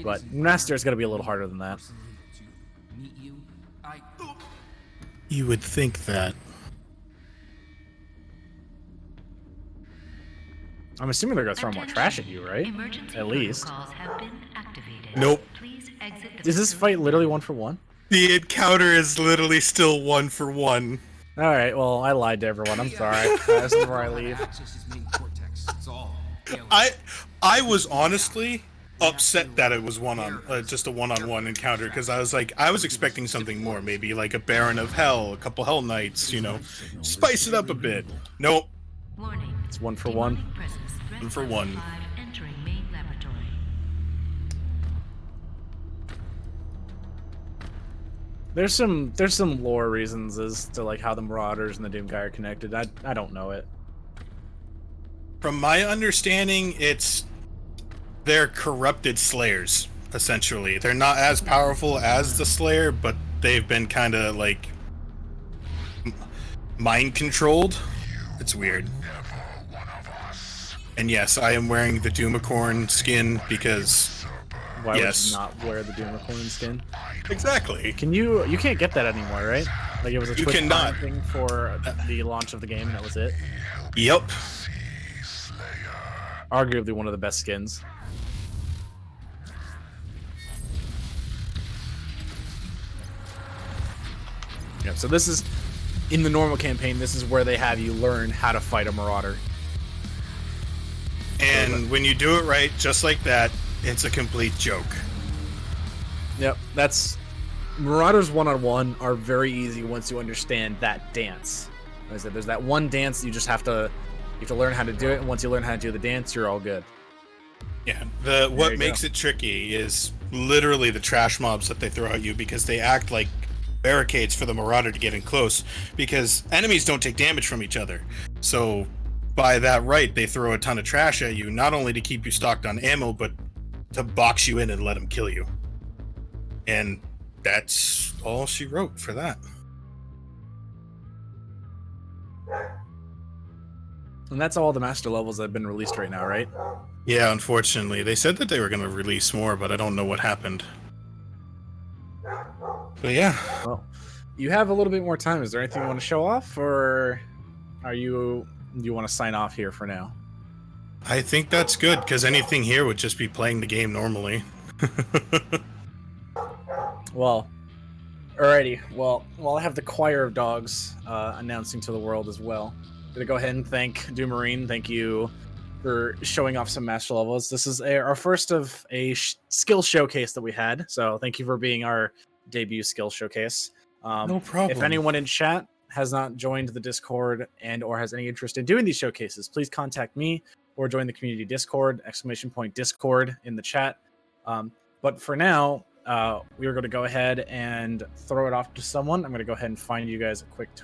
But Master is going to be a little harder than that. You would think that. I'm assuming they're going to throw more trash at you, right? At least. Have been activated. Nope. Please exit the Is this fight literally 1-for-1? The encounter is literally still 1-for-1. All right, well, I lied to everyone. I'm sorry. This is where I leave. I was honestly upset that it was just a one-on-one encounter, because I was expecting something more, maybe like a Baron of Hell, a couple Hell Knights, spice it up a bit. Nope. Warning. It's 1 for 1. Demonic presence threat 1 for level 1. 5 entering main laboratory. There's some lore reasons as to like how the Marauders and the Doom guy are connected. I don't know it. From my understanding, they're corrupted slayers, essentially. They're not as powerful as the Slayer, but they've been kind of like mind controlled. It's weird. And yes, I am wearing the Doomicorn skin because Why yes, would you not wear the Doomicorn skin? exactly. You can't get that anymore, right? Like it was a You Twitch cannot. Prime thing for the launch of the game, and that was it. Yep. Arguably one of the best skins. Yeah, so this is in the normal campaign. This is where they have you learn how to fight a Marauder. And when you do it right, just like that, it's a complete joke. Yep, that's Marauders 1-on-1 are very easy once you understand that dance. Like I said, there's that one dance that you just have to learn how to do it, and once you learn how to do the dance, you're all good. Yeah. you What makes go. it tricky is literally the trash mobs that they throw at you, because they act like barricades for the Marauder to get in close, because enemies don't take damage from each other. So by that right, they throw a ton of trash at you, not only to keep you stocked on ammo, but to box you in and let them kill you. And that's all she wrote for that. And that's all the master levels that have been released right now, right? Yeah, unfortunately. They said that they were going to release more, but I don't know what happened. But yeah. Well, you have a little bit more time. Is there anything you want to show off, or do you want to sign off here for now? I think that's good, because anything here would just be playing the game normally. Well, alrighty. Well, I have the choir of dogs announcing to the world as well. I'm gonna go ahead and thank Doomarine. Thank you for showing off some master levels. This is our first of a skill showcase that we had. So thank you for being our debut skill showcase. No problem. If anyone in chat has not joined the Discord and or has any interest in doing these showcases, please contact me or join the community Discord, !Discord in the chat. But for now, we are going to go ahead and throw it off to someone. I'm going to go ahead and find you guys a quick target.